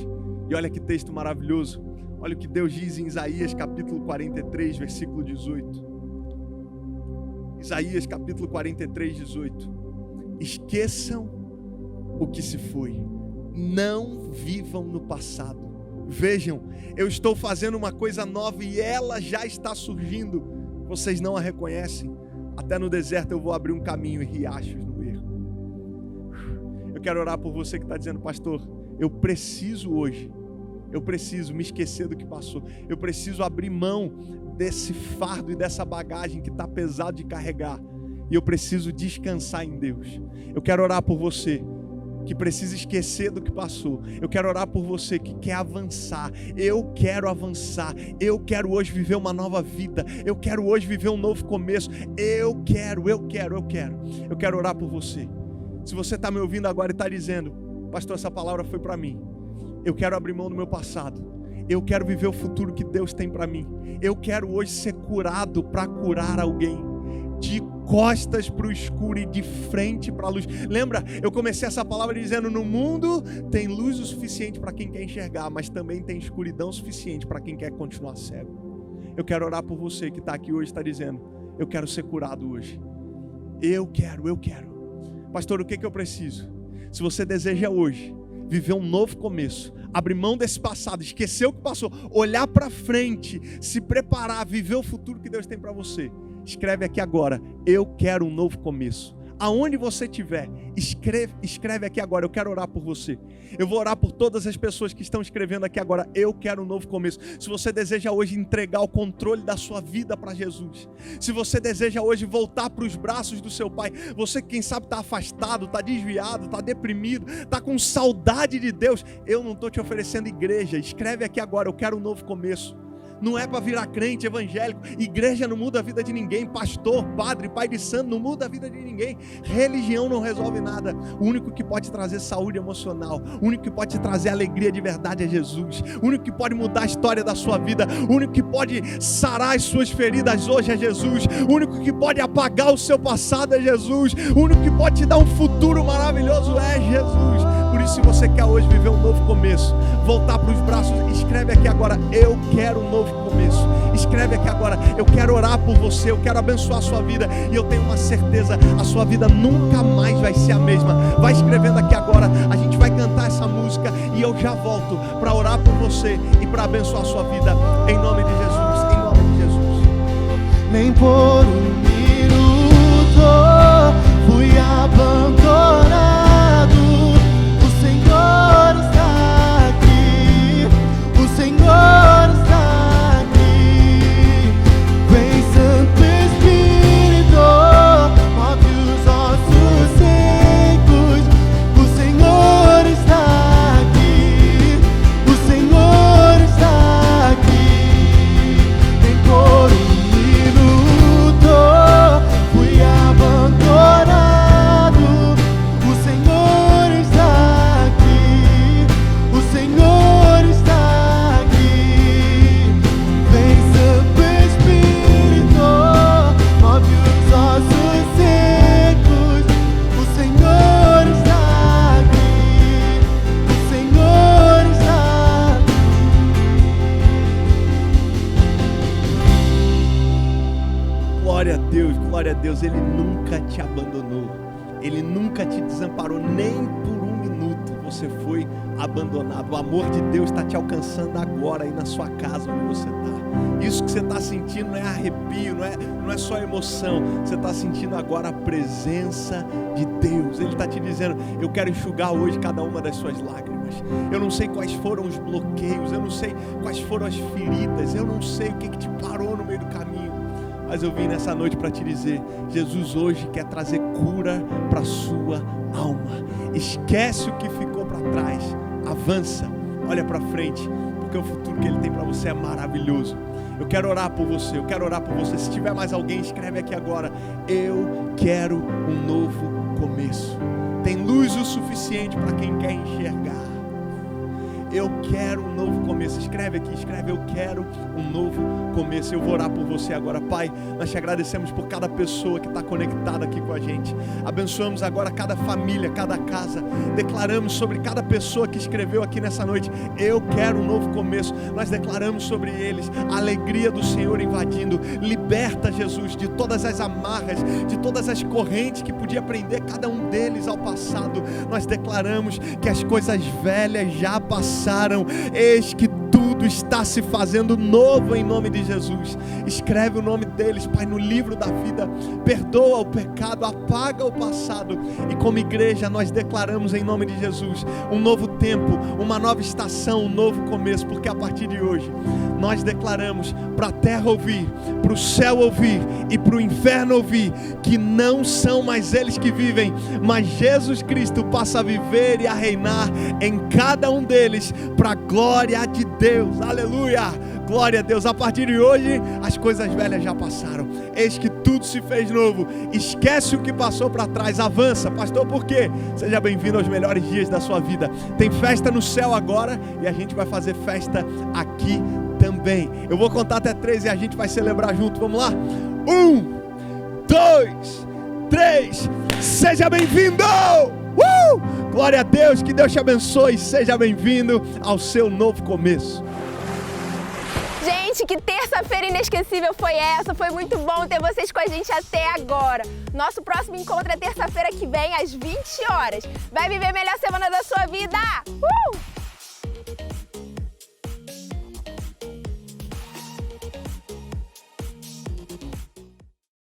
[SPEAKER 3] E olha que texto maravilhoso. Olha o que Deus diz em Isaías capítulo 43, versículo 18. Isaías capítulo 43, 18. Esqueçam o que se foi. Não vivam no passado. Vejam, eu estou fazendo uma coisa nova e ela já está surgindo. Vocês não a reconhecem? Até no deserto eu vou abrir um caminho e riachos no erro. Eu quero orar por você que está dizendo: pastor, eu preciso hoje, eu preciso me esquecer do que passou. Eu preciso abrir mão desse fardo e dessa bagagem que está pesado de carregar. E eu preciso descansar em Deus. Eu quero orar por você que precisa esquecer do que passou. Eu quero orar por você que quer avançar. Eu quero avançar. Eu quero hoje viver uma nova vida. Eu quero hoje viver um novo começo. Eu quero orar por você. Se você está me ouvindo agora e está dizendo: pastor, essa palavra foi para mim. Eu quero abrir mão do meu passado. Eu quero viver o futuro que Deus tem para mim. Eu quero hoje ser curado para curar alguém. De costas para o escuro e de frente para a luz. Lembra? Eu comecei essa palavra dizendo: no mundo tem luz o suficiente para quem quer enxergar, mas também tem escuridão suficiente para quem quer continuar cego. Eu quero orar por você que está aqui hoje e está dizendo: eu quero ser curado hoje. Eu quero. Pastor, o que eu preciso? Se você deseja hoje viver um novo começo, abrir mão desse passado, esquecer o que passou, olhar para frente, se preparar, viver o futuro que Deus tem para você, escreve aqui agora: eu quero um novo começo. Aonde você estiver, escreve aqui agora: eu quero orar por você. Eu vou orar por todas as pessoas que estão escrevendo aqui agora: eu quero um novo começo. Se você deseja hoje entregar o controle da sua vida para Jesus, se você deseja hoje voltar para os braços do seu Pai, você quem sabe está afastado, está desviado, está deprimido, está com saudade de Deus, eu não estou te oferecendo igreja. Escreve aqui agora: eu quero um novo começo. Não é para virar crente evangélico. Igreja não muda a vida de ninguém. Pastor, padre, pai de santo não muda a vida de ninguém. Religião não resolve nada. O único que pode trazer saúde emocional, o único que pode te trazer alegria de verdade é Jesus. O único que pode mudar a história da sua vida, o único que pode sarar as suas feridas hoje é Jesus. O único que pode apagar o seu passado é Jesus. O único que pode te dar um futuro maravilhoso é Jesus. Por isso, se você quer hoje viver um novo começo, voltar para os braços. Escreve aqui agora, eu quero um novo começo. Escreve aqui agora, eu quero orar por você, eu quero abençoar a sua vida. E eu tenho uma certeza, a sua vida nunca mais vai ser a mesma. Vai escrevendo aqui agora, a gente vai cantar essa música e eu já volto para orar por você e para abençoar a sua vida. Em nome de Jesus, em nome de Jesus.
[SPEAKER 2] Nem por um minuto fui abandonado. O Senhor está aqui, o Senhor está aqui. Vem, Santo Espírito, move os ossos secos. O Senhor está aqui, o Senhor está aqui. Nem por um minuto fui abandonado. O Senhor está aqui, o Senhor está aqui. Vem, Santo Espírito, move os ossos secos. O Senhor está aqui, o Senhor está aqui.
[SPEAKER 3] Glória a Deus, Ele nunca te abandonou, Ele nunca te desamparou, nem por um minuto você foi abandonado. O amor de Deus está te alcançando agora aí na sua casa onde você está. Isso que você está sentindo não é arrepio, não é só emoção, você está sentindo agora a presença de Deus. Ele está te dizendo, eu quero enxugar hoje cada uma das suas lágrimas. Eu não sei quais foram os bloqueios, eu não sei quais foram as feridas, eu não sei o que te parou no meio do caminho. Mas eu vim nessa noite para te dizer, Jesus hoje quer trazer cura para a sua alma. Esquece o que ficou para trás, avança, olha para frente, porque o futuro que Ele tem para você é maravilhoso. Eu quero orar por você, eu quero orar por você. Se tiver mais alguém, escreve aqui agora, eu quero um novo começo. Tem luz o suficiente para quem quer enxergar. Eu quero um novo começo. Escreve aqui, escreve, eu quero um novo começo. Eu vou orar por você agora. Pai, nós te agradecemos por cada pessoa que está conectada aqui com a gente. Abençoamos agora cada família, cada casa. Declaramos sobre cada pessoa que escreveu aqui nessa noite, eu quero um novo começo. Nós declaramos sobre eles a alegria do Senhor invadindo. Liberta, Jesus, de todas as amarras, de todas as correntes que podia prender cada um deles ao passado. Nós declaramos que as coisas velhas já passaram. Eis que tudo está se fazendo novo em nome de Jesus. Escreve o nome deles, Pai, no livro da vida. Perdoa o pecado, apaga o passado. E como igreja nós declaramos em nome de Jesus um novo tempo, uma nova estação, um novo começo. Porque a partir de hoje nós declaramos para a terra ouvir, para o céu ouvir e para o inferno ouvir, que não são mais eles que vivem, mas Jesus Cristo passa a viver e a reinar em cada um deles, para a glória de Deus. Aleluia, glória a Deus. A partir de hoje as coisas velhas já passaram, eis que tudo se fez novo. Esquece o que passou para trás, avança. Pastor, por quê? Seja bem-vindo aos melhores dias da sua vida. Tem festa no céu agora e a gente vai fazer festa aqui também. Eu vou contar até 3 e a gente vai celebrar junto. Vamos lá? 1, 2, 3. Seja bem-vindo! Glória a Deus, que Deus te abençoe. Seja bem-vindo ao seu novo começo.
[SPEAKER 1] Gente, que terça-feira inesquecível foi essa? Foi muito bom ter vocês com a gente até agora. Nosso próximo encontro é terça-feira que vem, às 20 horas. Vai viver a melhor semana da sua vida!